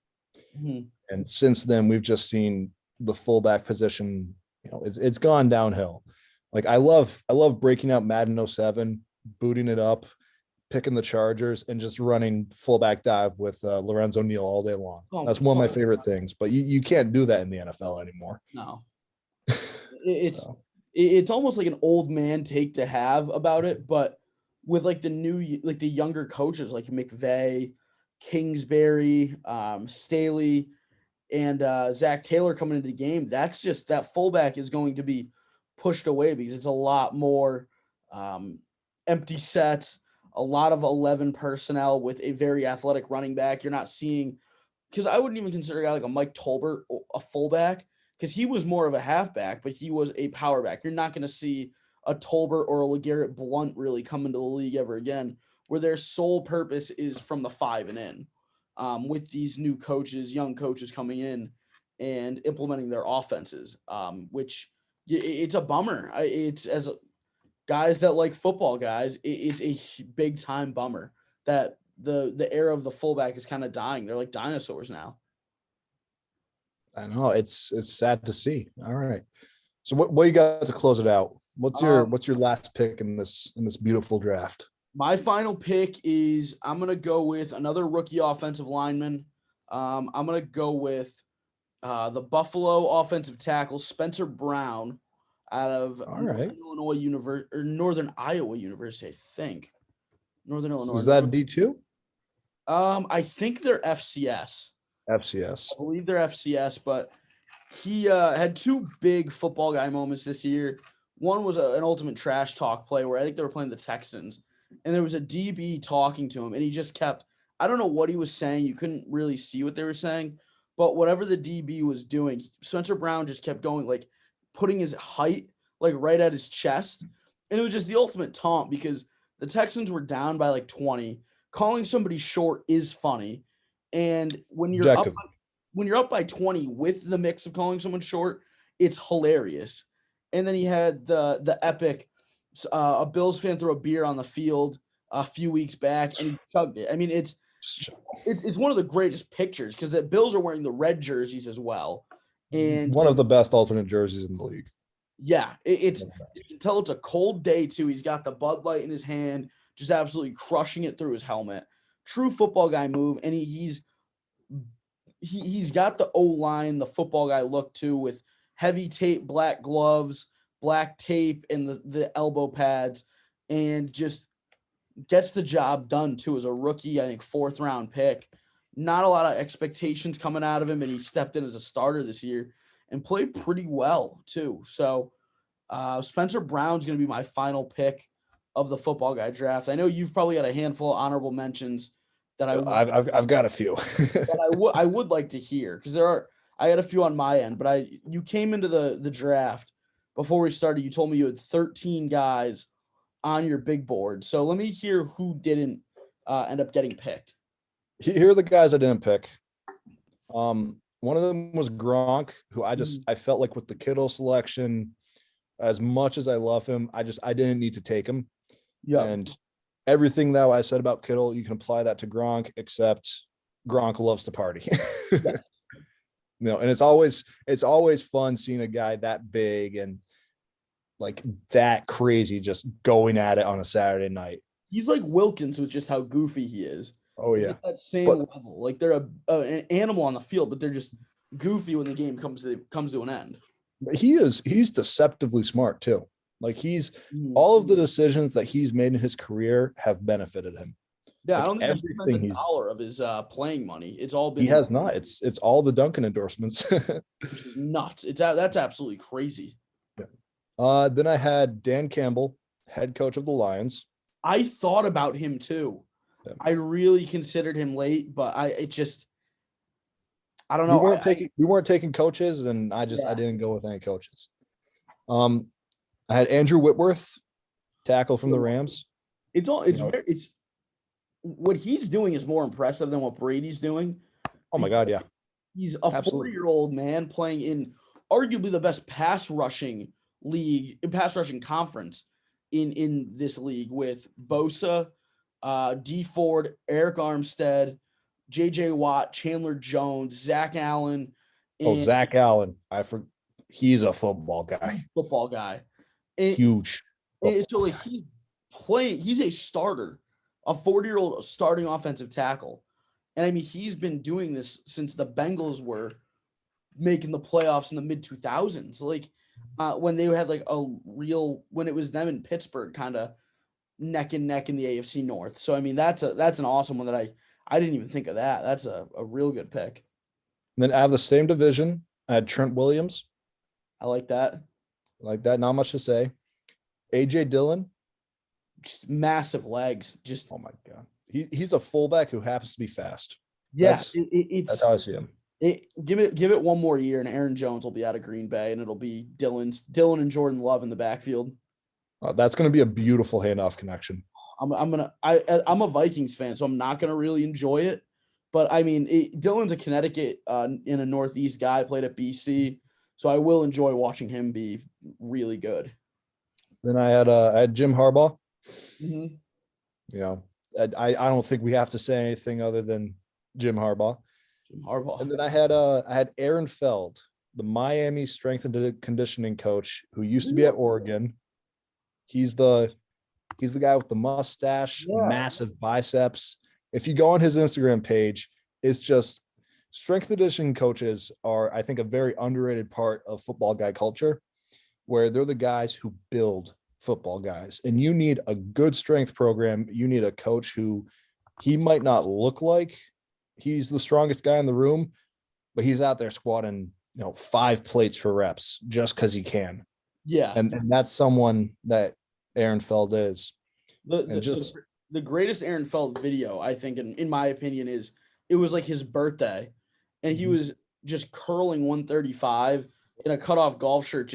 And since then, we've just seen the fullback position, it's gone downhill. Like, I love breaking out Madden 07, booting it up, picking the Chargers, and just running fullback dive with Lorenzo Neal all day long. That's one of my favorite things, but you can't do that in the NFL anymore.
No. It's almost like an old man take to have about it, but with like the younger coaches like McVay, Kingsbury, Staley, and Zach Taylor coming into the game, that's just, that fullback is going to be pushed away because it's a lot more empty sets, a lot of 11 personnel with a very athletic running back. You're not seeing, because I wouldn't even consider a guy like a Mike Tolbert a fullback, because he was more of a halfback, but he was a power back. You're not going to see a Tolbert or a LeGarrette Blount really come into the league ever again, where their sole purpose is from the 5 and in. With these new coaches, young coaches coming in and implementing their offenses, which it's a bummer. It's, as guys that like football guys, it's a big time bummer that the era of the fullback is kind of dying. They're like dinosaurs now.
I know, it's sad to see. All right. So what you got to close it out? What's your last pick in this beautiful draft?
My final pick is, I'm going to go with another rookie offensive lineman. I'm going to go with the Buffalo offensive tackle, Spencer Brown. out of
All right.
Northern Iowa University, I think. Northern Illinois.
Is that D2?
I think they're FCS.
FCS.
I believe they're FCS, but he had two big football guy moments this year. One was an ultimate trash talk play where I think they were playing the Texans, and there was a DB talking to him, and he just kept, I don't know what he was saying. You couldn't really see what they were saying, but whatever the DB was doing, Spencer Brown just kept going, like putting his height like right at his chest. And it was just the ultimate taunt because the Texans were down by like 20. Calling somebody short is funny. And
Objective.
when you're up by 20 with the mix of calling someone short, it's hilarious. And then he had the epic a Bills fan threw a beer on the field a few weeks back and he chugged it. I mean, it's one of the greatest pictures because the Bills are wearing the red jerseys as well. And
one of the best alternate jerseys in the league.
Yeah, it's you can tell it's a cold day too. He's got the Bud Light in his hand, just absolutely crushing it through his helmet. True football guy move, and he's got the O-line, the football guy look too, with heavy tape, black gloves, black tape, and the elbow pads, and just gets the job done too as a rookie. I think 4th round pick. Not a lot of expectations coming out of him, and he stepped in as a starter this year and played pretty well too. So Spencer Brown's going to be my final pick of the football guy draft. I know you've probably got a handful of honorable mentions that
I've got a few
that I would like to hear because I had a few on my end, but you came into the draft before we started. You told me you had 13 guys on your big board. So let me hear who didn't end up getting picked.
Here are the guys I didn't pick. One of them was Gronk, who I felt like with the Kittle selection, as much as I love him, I didn't need to take him.
Yeah.
And everything that I said about Kittle, you can apply that to Gronk, except Gronk loves to party.
Yes.
And it's always fun seeing a guy that big and like that crazy just going at it on a Saturday night.
He's like Wilkins with just how goofy he is.
Oh yeah,
that same level. Like they're an animal on the field, but they're just goofy when the game comes to an end.
He's deceptively smart too. Like all of the decisions that he's made in his career have benefited him.
Yeah,
like
I don't think he's spent a dollar of his playing money. It's all been.
He has not. It's all the Duncan endorsements,
which is nuts. That's absolutely crazy.
Yeah. Then I had Dan Campbell, head coach of the Lions.
I thought about him too. Yeah. I really considered him late, but I don't know.
We weren't taking coaches, and I didn't go with any coaches. I had Andrew Whitworth, tackle from the Rams.
It's what he's doing is more impressive than what Brady's doing.
Oh my God, yeah.
He's a 40-year-old man playing in arguably the best pass rushing conference in this league with Bosa, D Ford, Eric Armstead, JJ Watt, Chandler Jones, Zach Allen.
Zach Allen. He's a football guy. Huge.
So like he's a starter, a 40-year-old starting offensive tackle. And I mean, he's been doing this since the Bengals were making the playoffs in the mid 2000s. Like when they had when it was them in Pittsburgh kind of neck and neck in the AFC North. So, I mean, that's an awesome one that I didn't even think of that. That's a real good pick.
And then out of the same division, I had Trent Williams.
I like that.
Not much to say. AJ Dillon.
Just massive legs. Just
oh my God. He's a fullback who happens to be fast.
Yes,
that's how I see him.
Give it one more year, and Aaron Jones will be out of Green Bay, and it'll be Dylan and Jordan Love in the backfield.
That's going to be a beautiful handoff connection.
I'm a Vikings fan, so I'm not going to really enjoy it. But I mean, Dylan's a Connecticut in a Northeast guy, played at BC, so I will enjoy watching him be really good.
Then I had Jim Harbaugh.
Mm-hmm.
I don't think we have to say anything other than Jim Harbaugh. And then I had Aaron Feld, the Miami strength and conditioning coach who used to be at Oregon. He's the guy with the mustache, massive biceps. If you go on his Instagram page, it's just strength and conditioning coaches are, I think, a very underrated part of football guy culture. where they're the guys who build football guys. And you need a good strength program. You need a coach who he might not look like he's the strongest guy in the room, but he's out there squatting, 5 plates for reps just because he can.
Yeah.
And that's someone that Aaron Feld is.
The greatest Aaron Feld video, I think, in my opinion, is it was like his birthday, and he was just curling 135 in a cutoff golf shirt,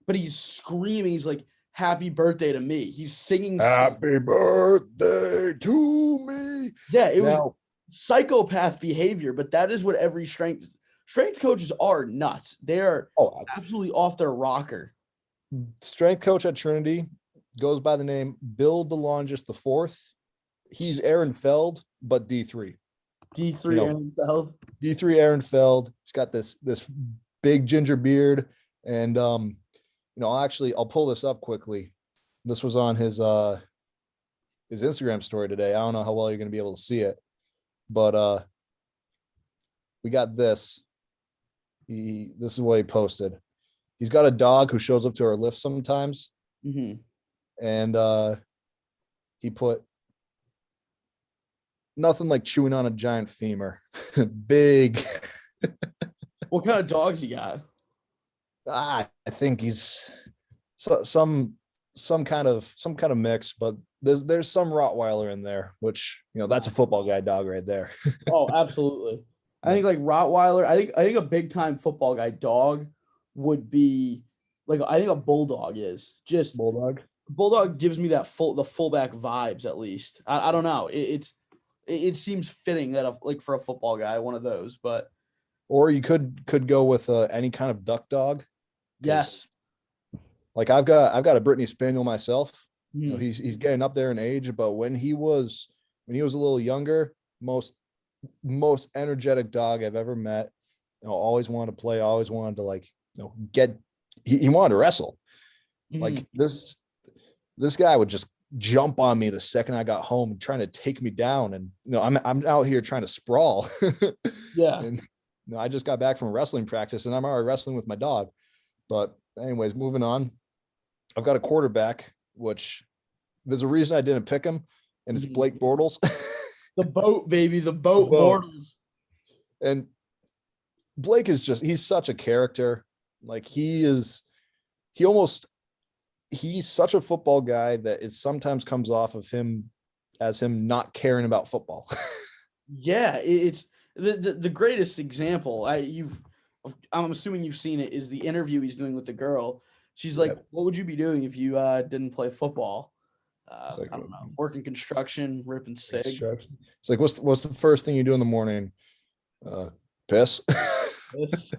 but he's screaming. He's like, "Happy birthday to me." He's singing
"Happy birthday to me."
Yeah, it was psychopath behavior, but that is what every strength coaches are. Nuts. They are absolutely off their rocker.
Strength coach at Trinity goes by the name Bill DeLongis IV. He's Aaron Feld, but D3.
Aaron Feld.
D3 Aaron Feld. He's got this big ginger beard. And I'll pull this up quickly. This was on his Instagram story today. I don't know how well you're going to be able to see it, but we got this. This is what he posted. He's got a dog who shows up to our lift sometimes.
Mm-hmm.
And he put nothing like chewing on a giant femur. Big.
What kind of dogs he got?
I think he's some kind of mix, but there's some Rottweiler in there, which that's a football guy dog right there.
Oh, absolutely. I think like Rottweiler. I think a big time football guy dog would be like, I think a bulldog is just
bulldog.
Bulldog gives me the fullback vibes at least. I don't know. It seems fitting that for a football guy, one of those. But
or you could go with any kind of duck dog.
Yes.
Like I've got a Brittany Spaniel myself. He's getting up there in age, but when he was a little younger, most energetic dog I've ever met. Always wanted to play, always wanted to he wanted to wrestle. Like this guy would just jump on me the second I got home, trying to take me down. And I'm out here trying to sprawl.
Yeah.
And I just got back from wrestling practice and I'm already wrestling with my dog. But anyways, moving on. I've got a quarterback, which there's a reason I didn't pick him, and it's Blake Bortles.
The boat, baby, the boat Bortles.
And Blake is he's such a character. Like he's such a football guy that it sometimes comes off of him as him not caring about football.
Yeah, it's the greatest example. I'm assuming you've seen it, is the interview he's doing with the girl. She's like, "What would you be doing if you didn't play football?" I don't know, working construction, ripping cigs.
It's like, what's the first thing you do in the morning? Piss.
Piss.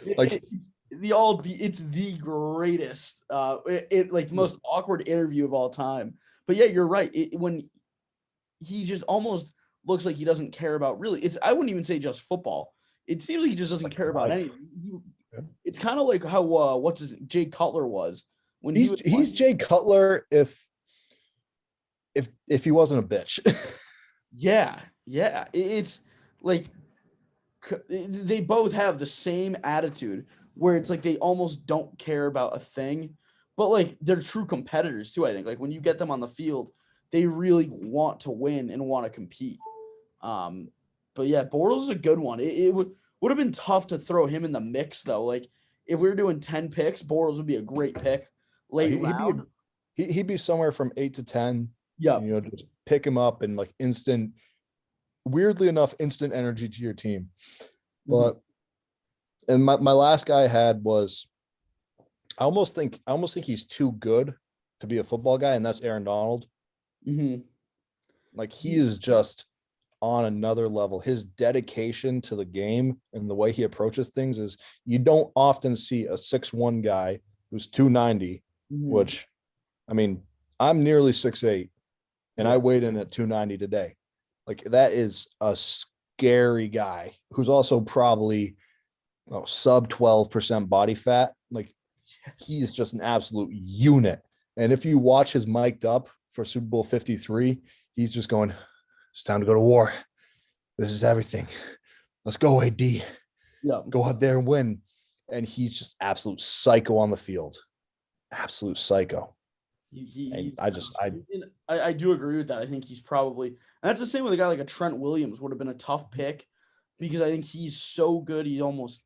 It's the greatest. The most awkward interview of all time. But yeah, you're right. When he just almost looks like he doesn't care about I wouldn't even say just football. It seems like he just doesn't care about anything. It's kind of like how Jay Cutler was when
he's Jay Cutler if he wasn't a bitch.
Yeah. It's like they both have the same attitude where it's like they almost don't care about a thing, but like they're true competitors too. I think like when you get them on the field, they really want to win and want to compete. But yeah, Bortles is a good one. It would have been tough to throw him in the mix though. Like if we were doing 10 picks, Bortles would be a great pick late round.
He'd be somewhere from 8 to 10.
Yeah.
Just pick him up and weirdly enough, instant energy to your team. But and my last guy I had was I almost think he's too good to be a football guy, and that's Aaron Donald. Like he is just on another level. His dedication to the game and the way he approaches things is you don't often see a 6'1" guy who's 290, which I mean, I'm nearly 6'8", and I weighed in at 290 today. Like that is a scary guy who's also probably sub 12% body fat. Like he's just an absolute unit. And if you watch his mic'd up for Super Bowl 53, he's just going, "It's time to go to war. This is everything. Let's go, AD.
Yeah.
Go out there and win." And he's just absolute psycho on the field. absolute psycho.
He
And
I do agree with that. I think he's probably, and that's the same with a guy like a Trent Williams would have been a tough pick because I think he's so good. He almost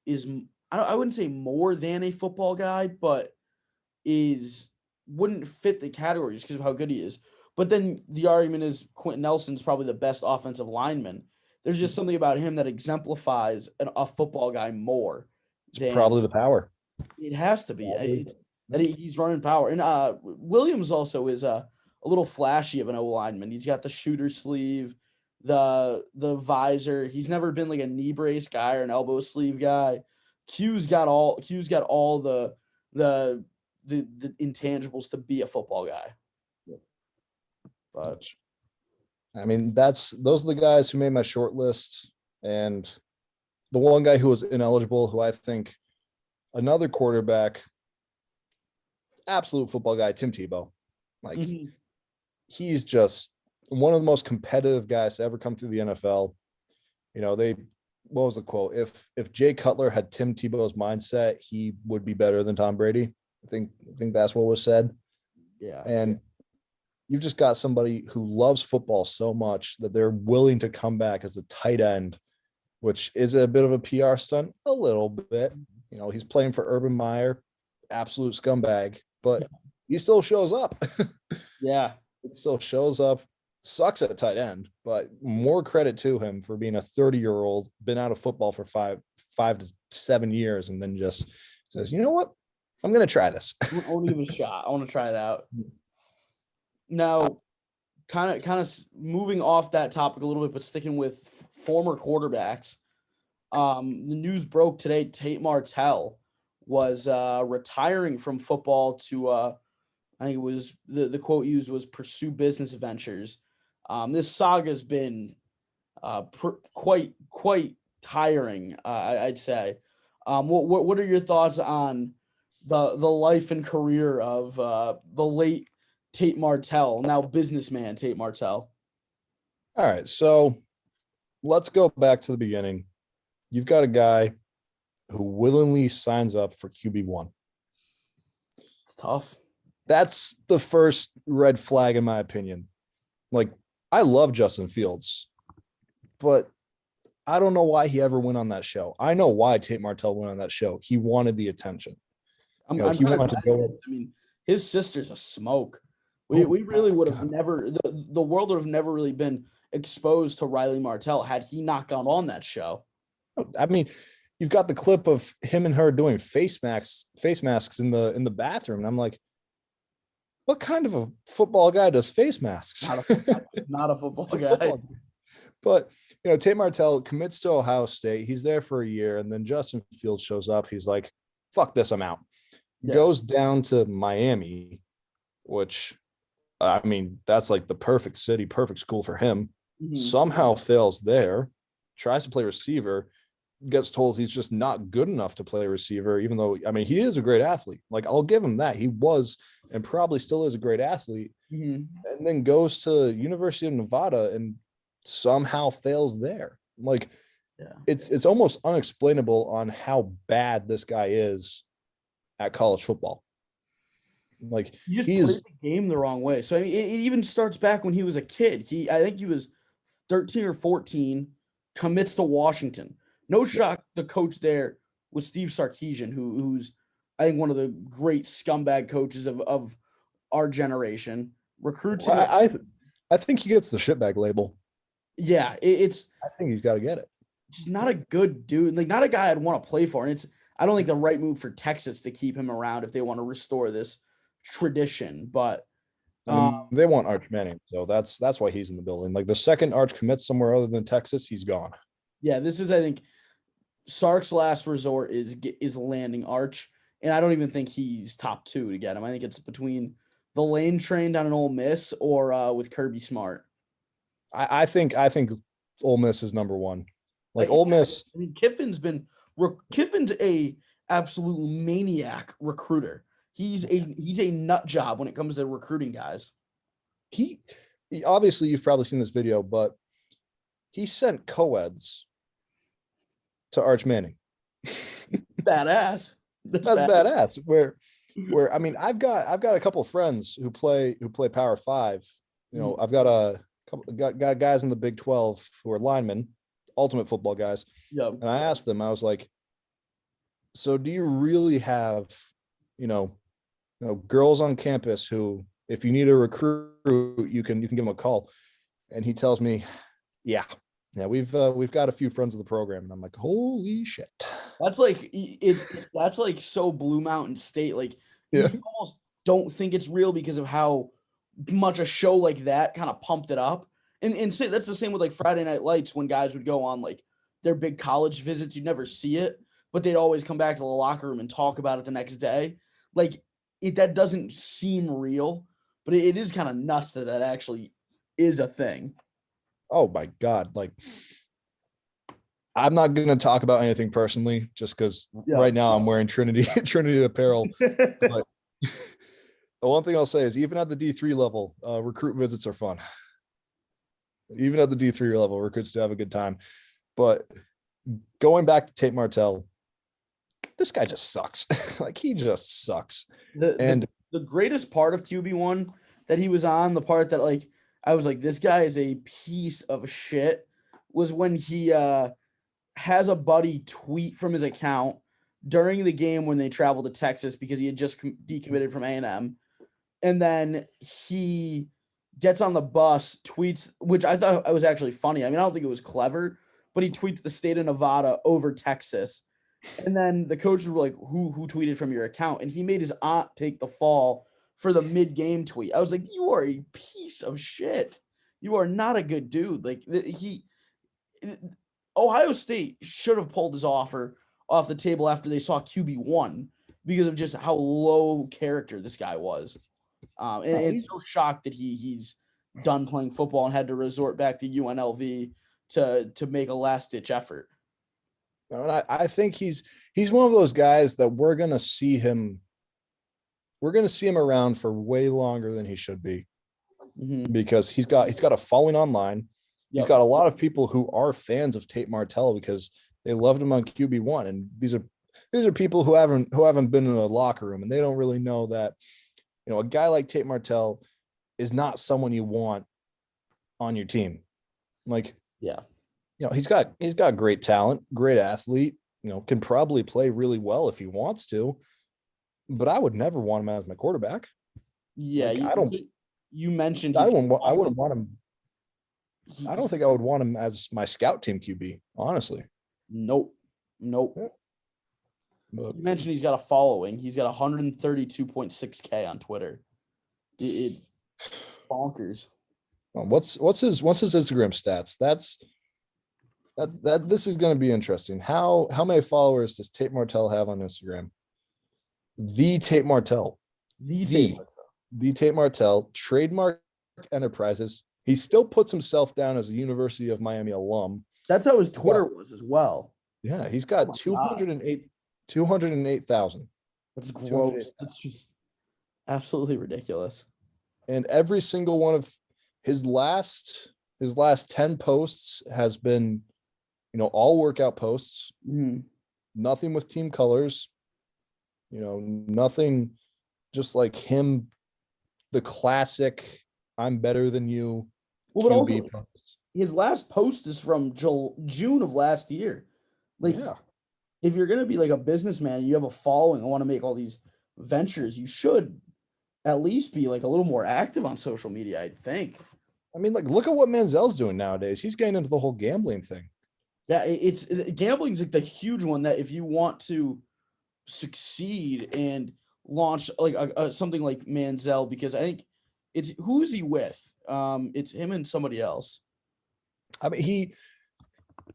is. I wouldn't say more than a football guy, but wouldn't fit the categories because of how good he is. But then the argument is Quentin Nelson's probably the best offensive lineman. There's just something about him that exemplifies a football guy more.
It's probably the power.
It has to be. That he's running power. And Williams also is a little flashy of an O lineman. He's got the shooter sleeve, the visor. He's never been like a knee brace guy or an elbow sleeve guy. Q's got all the intangibles to be a football guy. But
I mean, those are the guys who made my short list. And the one guy who was ineligible, who I think another quarterback, absolute football guy, Tim Tebow. Like he's just one of the most competitive guys to ever come through the NFL. You know, what was the quote? If Jay Cutler had Tim Tebow's mindset, he would be better than Tom Brady. I think that's what was said.
Yeah.
And you've just got somebody who loves football so much that they're willing to come back as a tight end, which is a bit of a PR stunt, a little bit. You know, he's playing for Urban Meyer, absolute scumbag, but he still shows up.
Yeah.
It still shows up, sucks at tight end, but more credit to him for being a 30-year-old, been out of football for five to 7 years, and then just says, you know what? I'm going to try this.
I want to give it a shot. I want to try it out. Now, kind of moving off that topic a little bit, but sticking with former quarterbacks. The news broke today. Tate Martell was retiring from football to I think it was the quote used was pursue business ventures. This saga's been quite tiring, I'd say. What are your thoughts on the life and career of the late Tate Martell, now businessman Tate Martell?
All right, so let's go back to the beginning. You've got a guy who willingly signs up for QB1.
It's tough.
That's the first red flag, in my opinion. Like, I love Justin Fields, but I don't know why he ever went on that show. I know why Tate Martell went on that show. He wanted the attention.
He wanted to go. I mean, his sister's a smoke. We really would have never, the world would have never really been exposed to Riley Martell had he not gone on that show.
I mean, you've got the clip of him and her doing face masks in the bathroom. And I'm like, what kind of a football guy does face masks?
Not a football guy.
But, you know, Tate Martell commits to Ohio State. He's there for a year. And then Justin Fields shows up. He's like, fuck this, I'm out. Yeah. Goes down to Miami, which, I mean, that's like the perfect city, perfect school for him. Mm-hmm. Somehow fails there, tries to play receiver, gets told he's just not good enough to play receiver, even though, I mean, he is a great athlete. Like, I'll give him that. He was and probably still is a great athlete. Mm-hmm. And then goes to University of Nevada and somehow fails there. Like, it's almost unexplainable on how bad this guy is at college football. Like,
he just played the game the wrong way. So I mean, it even starts back when he was a kid. I think he was 13 or 14, commits to Washington. No shock, the coach there was Steve Sarkisian, who's I think one of the great scumbag coaches of our generation. Recruits.
I think he gets the shitbag label.
Yeah,
I think he's got to get it.
He's not a good dude. Like, not a guy I'd want to play for. And I don't think the right move for Texas to keep him around if they want to restore this tradition. But
I mean, they want Arch Manning, so that's why he's in the building. Like, the second Arch commits somewhere other than Texas, he's gone.
Yeah, this is, I think, Sark's last resort is landing Arch, and I don't even think he's top 2 to get him. I think it's between the Lane train down in Ole Miss or with Kirby Smart.
I think Ole Miss is number 1. Like, Ole Miss.
I mean, Kiffin's a absolute maniac recruiter. He's a nut job when it comes to recruiting guys.
He obviously, you've probably seen this video, but he sent co-eds to Arch Manning.
Badass.
That's badass. Where where, I mean, I've got a couple of friends who play Power Five. You know, I've got a couple got guys in the Big 12 who are linemen, ultimate football guys.
Yeah.
And I asked them, I was like, so do you really have, you know, girls on campus who, if you need a recruit, you can give them a call? And he tells me, yeah, we've got a few friends of the program. And I'm like, holy shit.
That's like that's like so Blue Mountain State. Like
Yeah.
you almost don't think it's real because of how much a show like that kind of pumped it up. And say that's the same with like Friday Night Lights when guys would go on like their big college visits. You'd never see it, but they'd always come back to the locker room and talk about it the next day. Like that doesn't seem real, but it is kind of nuts that actually is a thing.
Oh my God. Like, I'm not going to talk about anything personally just because right now I'm wearing Trinity apparel. But the one thing I'll say is even at the D3 level, recruit visits are fun. Even at the D3 level, recruits do have a good time. But going back to Tate Martell, this guy just sucks. Like, he just sucks.
The greatest part of QB1 that he was on, the part that like I was like, this guy is a piece of shit, was when he has a buddy tweet from his account during the game when they traveled to Texas because he had just decommitted from A&M. And then he gets on the bus, tweets, which I thought was actually funny. I mean, I don't think it was clever, but he tweets the state of Nevada over Texas. And then the coaches were like, who tweeted from your account? And he made his aunt take the fall for the mid-game tweet. I was like, you are a piece of shit. You are not a good dude. Like Ohio State should have pulled his offer off the table after they saw QB1 because of just how low character this guy was. And so shocked that he's done playing football and had to resort back to UNLV to make a last-ditch effort.
I think he's one of those guys that we're going to see him around for way longer than he should be, because he's got a following online. He's got a lot of people who are fans of Tate Martell because they loved him on QB1. And these are people who haven't been in a locker room, and they don't really know that, you know, a guy like Tate Martell is not someone you want on your team. Like, yeah, you know, he's got great talent, great athlete, you know, can probably play really well if he wants to, but I would never want him as my quarterback.
Yeah,
like,
you mentioned
I wouldn't want him. I don't think I would want him as my scout team QB, honestly.
Nope. Yeah. You mentioned he's got a following. He's got 132.6K on Twitter. It's bonkers.
What's his Instagram stats? This is going to be interesting. How many followers does Tate Martell have on Instagram? The Tate Martell. The Tate Martell, Trademark Enterprises. He still puts himself down as a University of Miami alum.
That's how his Twitter was as well.
Yeah, he's got 208,000.
That's gross. That's just absolutely ridiculous.
And every single one of his last 10 posts has been, you know, all workout posts. Nothing with team colors. You know, nothing, just like him, the classic I'm better than you.
Well, but also, his last post is from June of last year. Like, if you're going to be like a businessman, you have a following, I want to make all these ventures, you should at least be like a little more active on social media, I think.
I mean, like, look at what Manziel's doing nowadays. He's getting into the whole gambling thing.
Yeah, gambling's like the huge one that if you want to succeed and launch like something like Manziel, because I think who's he with? It's him and somebody else.
I mean,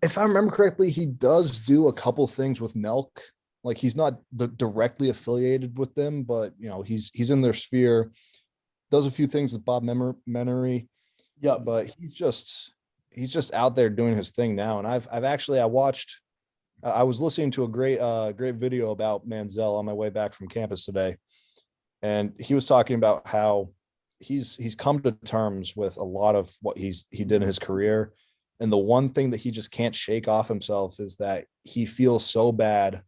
if I remember correctly, he does do a couple things with Nelk. Like, he's not directly affiliated with them, but you know, he's in their sphere. Does a few things with Bob Menery. Yeah, but he's just out there doing his thing now. And I was listening to a great video about Manziel on my way back from campus today, and he was talking about how he's come to terms with a lot of what he did in his career. And the one thing that he just can't shake off himself is that he feels so bad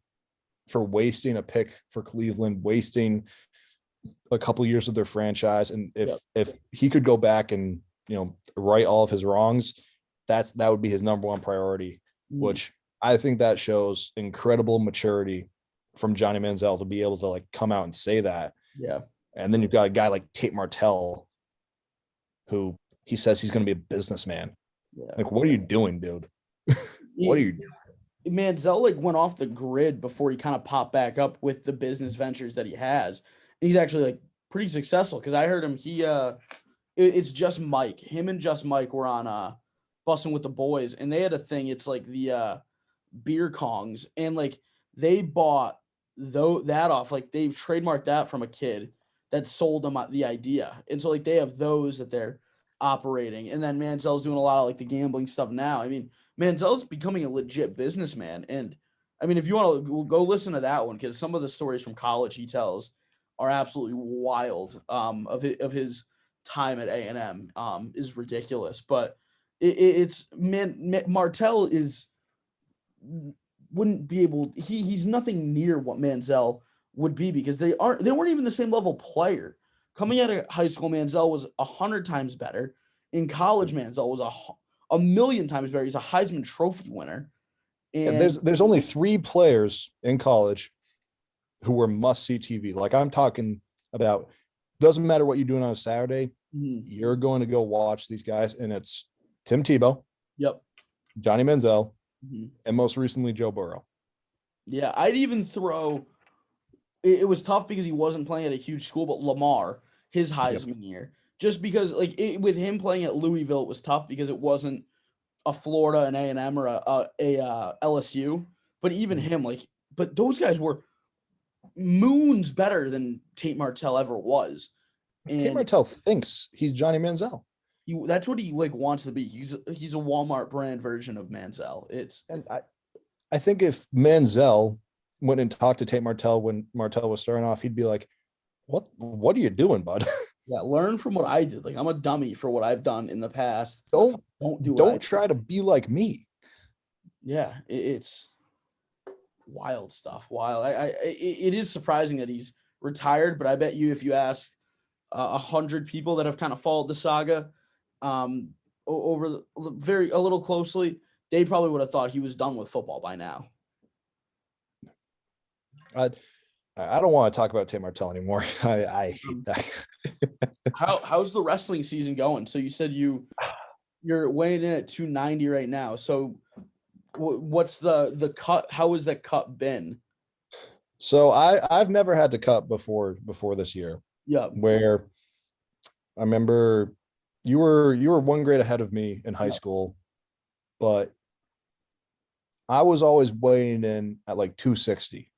for wasting a pick for Cleveland, wasting a couple years of their franchise. And if he could go back and, right all of his wrongs, that would be his number one priority, which I think that shows incredible maturity from Johnny Manziel to be able to come out and say that.
Yeah.
And then you've got a guy like Tate Martell, who he says he's going to be a businessman. Yeah. What are you doing, dude? What are you doing?
Manziel went off the grid before he kind of popped back up with the business ventures that he has. And he's actually pretty successful, because I heard him. It's Just Mike. Him and Just Mike were on Bussing with the Boys, and they had a thing. It's the beer kongs, and they bought that off. They've trademarked that from a kid that sold them the idea, and so they have those that they're operating. And then Manziel's doing a lot of the gambling stuff now. I mean, Manziel's becoming a legit businessman. And I mean, if you want to go listen to that one, because some of the stories from college he tells are absolutely wild. Of his time at A&M is ridiculous. But Martell wouldn't be able. He's nothing near what Manziel would be, because they weren't even the same level player. Coming out of high school, Manziel was 100 times better. In college, Manziel was a million times better. He's a Heisman Trophy winner. And
there's only 3 players in college who were must-see TV. I'm talking about, doesn't matter what you're doing on a Saturday, you're going to go watch these guys, and it's Tim Tebow, Johnny Manziel, and most recently Joe Burrow.
Yeah, I'd even throw. It was tough because he wasn't playing at a huge school, but Lamar, his Heisman year, just because with him playing at Louisville, it was tough because it wasn't a Florida, an A&M, or a LSU. But even him, but those guys were moons better than Tate Martell ever was. And
Tate Martell thinks he's Johnny Manziel.
That's what he wants to be. He's a Walmart brand version of Manziel.
I think if Manziel went and talked to Tate Martell when Martell was starting off, he'd be like, what are you doing, bud?
Yeah, learn from what I did. I'm a dummy for what I've done in the past.
Don't try to be like me.
Yeah, it's wild stuff. Wild. It is surprising that he's retired, but I bet you if you asked 100 people that have kind of followed the saga over a little closely, they probably would have thought he was done with football by now.
I don't want to talk about Tim Martell anymore. I hate that.
How's the wrestling season going? So you said you're weighing in at 290 right now. So what's the cut? How has that cut been?
So I've never had to cut before this year.
Yeah.
Where I remember you were 1 grade ahead of me in high school, but I was always weighing in at 260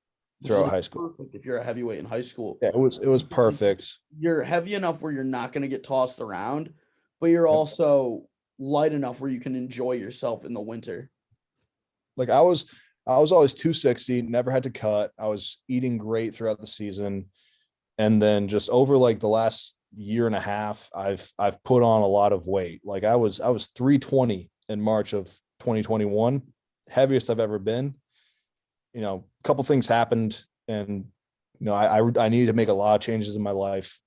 throughout high school.
Perfect if you're a heavyweight in high school.
Yeah, it was perfect.
You're heavy enough where you're not going to get tossed around, but you're also light enough where you can enjoy yourself in the winter.
I was always 260, never had to cut. I was eating great throughout the season. And then just over the last year and a half, I've put on a lot of weight. I was 320 in March of 2021, heaviest I've ever been. A couple things happened, and I needed to make a lot of changes in my life.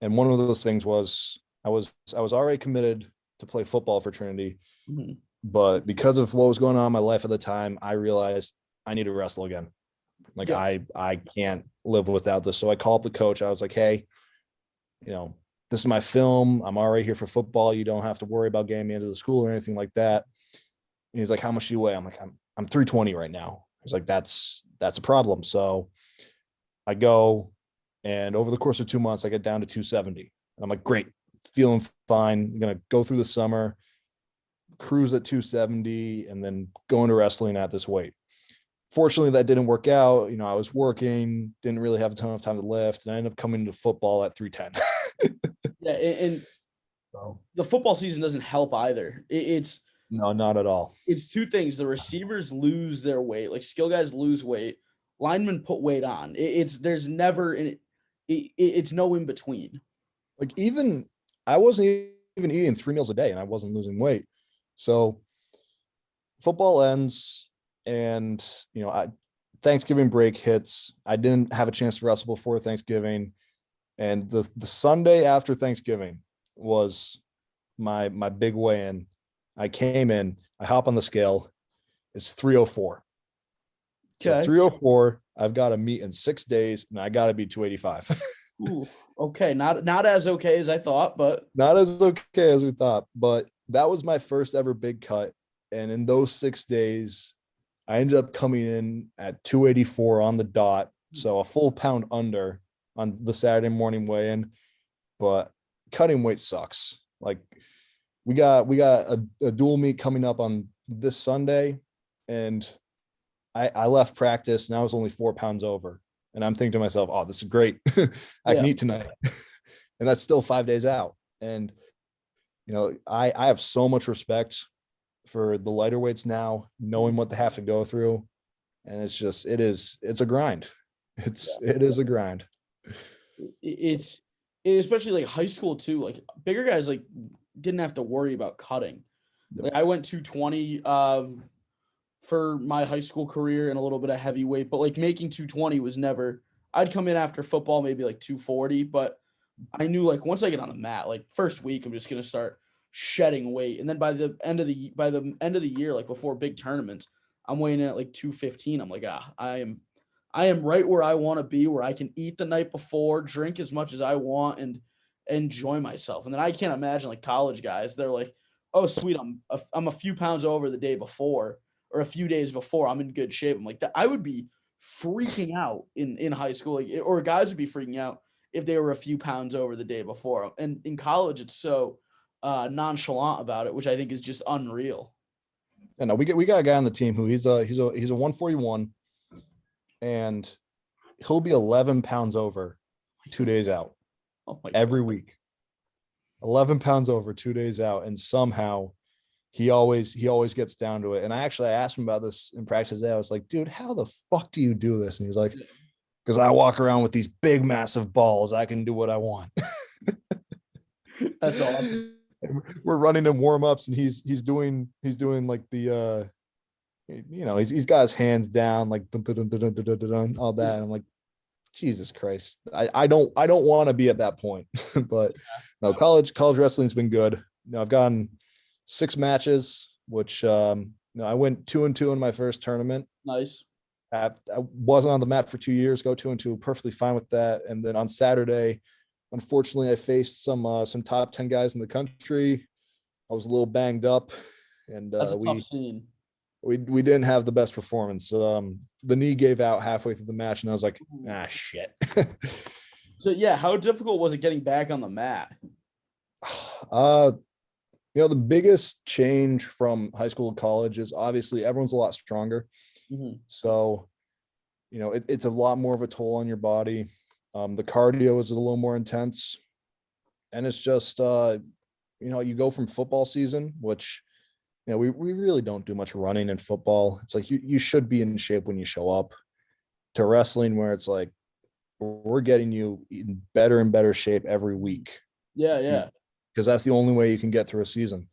And one of those things was I was already committed to play football for Trinity, but because of what was going on in my life at the time, I realized I need to wrestle again. I can't live without this. So I called the coach. I was like, hey, this is my film. I'm already here for football. You don't have to worry about getting me into the school or anything like that. And he's like, how much do you weigh? I'm like, I'm 320 right now. He's like, that's a problem. So I go, and over the course of 2 months, I get down to 270. And I'm like, great, feeling fine. I'm going to go through the summer, cruise at 270, and then go into wrestling at this weight. Fortunately, that didn't work out. I was working, didn't really have a ton of time to lift, and I ended up coming to football at 310.
Yeah, and the football season doesn't help either. It's
no, not at all.
It's 2 things. The receivers lose their weight, skill guys lose weight. Linemen put weight on. There's never it's no in between.
Even I wasn't even eating 3 meals a day, and I wasn't losing weight. So football ends, and Thanksgiving break hits. I didn't have a chance to wrestle before Thanksgiving. And the Sunday after Thanksgiving was my big weigh-in. I came in, I hop on the scale. It's 304. So
Okay.
304, I've got to meet in 6 days, and I got to be 285.
Ooh, okay. Not as okay as I thought, but
Not as okay as we thought, but that was my first ever big cut. And in those 6 days, I ended up coming in at 284 on the dot. So a full pound under on the Saturday morning weigh-in. But cutting weight sucks. Like we got a dual meet coming up on this Sunday, and I left practice and I was only 4 pounds over. And I'm thinking to myself, oh, this is great. I can eat tonight. And that's still 5 days out. And I have so much respect for the lighter weights now, knowing what they have to go through. And it's a grind. It is a grind.
It's especially like high school too. Like bigger guys like didn't have to worry about cutting. Like I went 220 for my high school career and a little bit of heavyweight, but like making 220 was never. I'd come in after football maybe like 240, but I knew like once I get on the mat, like first week I'm just gonna start shedding weight, and then by the end of the year, like before big tournaments, I'm weighing in at like 215. I'm like, I am right where I want to be, where I can eat the night before, drink as much as I want, and enjoy myself. And then I can't imagine like college guys. They're like, oh sweet, I'm a few pounds over the day before or a few days before. I'm in good shape. I'm like that. I would be freaking out in high school, like, or guys would be freaking out if they were a few pounds over the day before. And in college, it's so nonchalant about it, which I think is just unreal.
And we got a guy on the team who he's a 141, and he'll be 11 pounds over 2 days out.
Oh my
every week. 11 pounds over 2 days out, and somehow he always gets down to it. And I asked him about this in practice today. I was like, dude, how the fuck do you do this? And he's like, because I walk around with these big massive balls. I can do what I want.
That's awesome.
We're running in warm-ups, and he's doing like the he's got his hands down like dun, dun, dun, dun, dun, dun, dun, dun, all that. And I'm like, Jesus Christ. I don't want to be at that point. But no, college wrestling's been good. I've gotten 6 matches, which I went 2-2 in my first tournament.
Nice.
I wasn't on the mat for 2 years, go 2-2, perfectly fine with that. And then on Saturday, unfortunately, I faced some top 10 guys in the country. I was a little banged up, and
that's a tough scene.
We didn't have the best performance. The knee gave out halfway through the match, and I was like, shit.
So yeah, how difficult was it getting back on the mat?
The biggest change from high school to college is obviously everyone's a lot stronger.
Mm-hmm.
So, it's a lot more of a toll on your body. The cardio is a little more intense, and it's just, you go from football season, which, we really don't do much running in football. It's like you should be in shape when you show up, to wrestling, where it's like we're getting you in better and better shape every week.
Yeah.
Because that's the only way you can get through a season.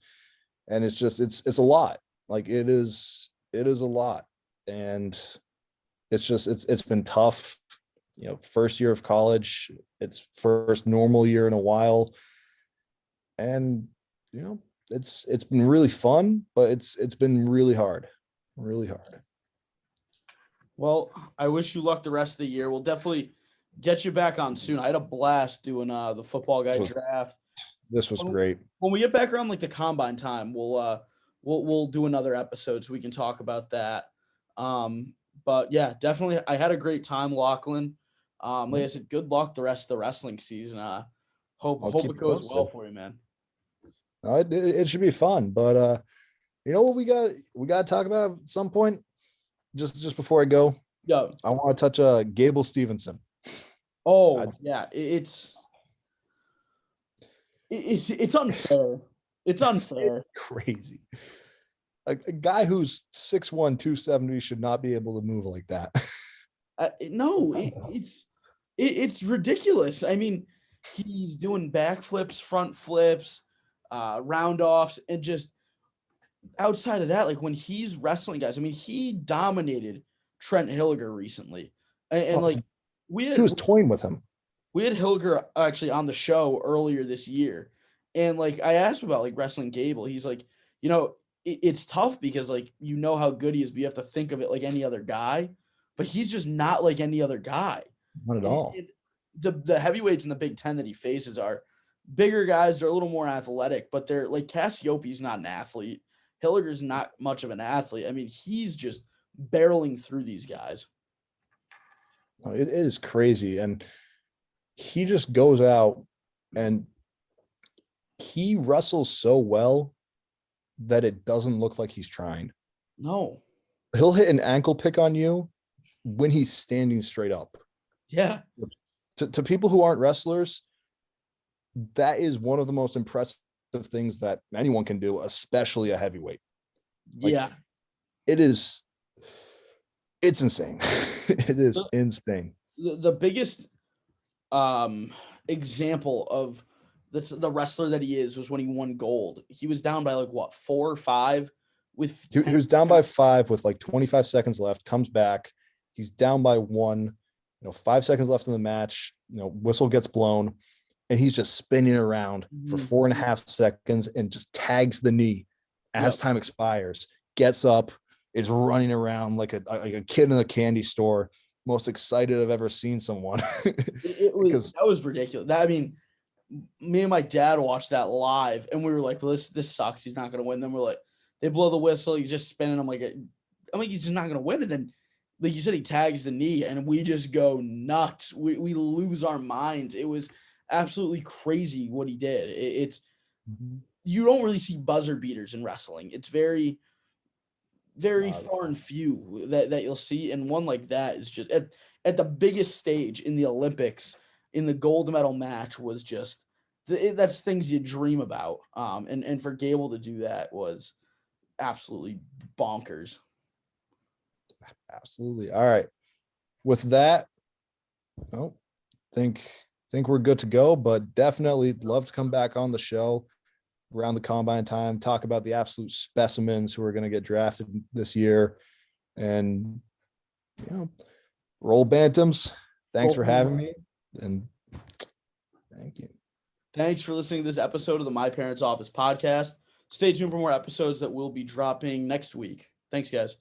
And it's just, it's a lot. Like it is a lot. And it's been tough. First year of college, it's first normal year in a while. And, it's been really fun, but it's been really hard. Really hard.
Well, I wish you luck the rest of the year. We'll definitely get you back on soon. I had a blast doing the football guy draft.
This was great.
When we get back around like the combine time, we'll do another episode so we can talk about that. But yeah, definitely I had a great time, Lachlan. Like I said, good luck the rest of the wrestling season. Hope it goes well for you, man.
It should be fun, but what we got to talk about at some point, just before I go.
Yeah,
I want to touch Gable Steveson.
Yeah, it's unfair. It's unfair.
It's crazy. A guy who's 6'1", 270 should not be able to move like that.
No, it's ridiculous. I mean, he's doing backflips, front flips, round offs, and just outside of that, like when he's wrestling guys, I mean, he dominated Trent Hilliger recently, and like
he was toying with him.
we had Hilger actually on the show earlier this year. And like I asked him about like wrestling Gable. He's like, it's tough because like how good he is, but you have to think of it like any other guy. But he's just not like any other guy.
Not at all.
The heavyweights in the Big Ten that he faces are bigger guys. They're a little more athletic, but they're like Cassiope's not an athlete. Hilliger's not much of an athlete. I mean, he's just barreling through these guys.
It is crazy. And he just goes out and he wrestles so well that it doesn't look like he's trying.
No.
He'll hit an ankle pick on you when he's standing straight up.
Yeah.
To people who aren't wrestlers, that is one of the most impressive things that anyone can do, especially a heavyweight.
Yeah.
It's insane. It is insane.
The biggest example of the wrestler that he is was when he won gold. He was down by like 4 or 5 with
he was down by 5 with like 25 seconds left, comes back, he's down by 1, 5 seconds left in the match, whistle gets blown, and he's just spinning around for 4.5 seconds and just tags the knee as time expires, gets up, is running around like a kid in a candy store. Most excited I've ever seen someone.
That was ridiculous. I mean, me and my dad watched that live, and we were like, well, this sucks. He's not going to win. Then we're like, they blow the whistle. He's just spinning. I'm like, he's just not going to win. And then, like you said, he tags the knee, and we just go nuts. We lose our minds. It was absolutely crazy what he did. You don't really see buzzer beaters in wrestling. It's very, very far and few that you'll see. And one like that is just at the biggest stage in the Olympics, in the gold medal match, was just that's things you dream about. And for Gable to do that was absolutely bonkers.
Absolutely. All right. With that, think we're good to go, but definitely love to come back on the show around the combine time, talk about the absolute specimens who are going to get drafted this year, and roll bantams. Thanks for having me, and thank you.
Thanks for listening to this episode of the My Parents Office podcast. Stay tuned for more episodes that will be dropping next week. Thanks, guys.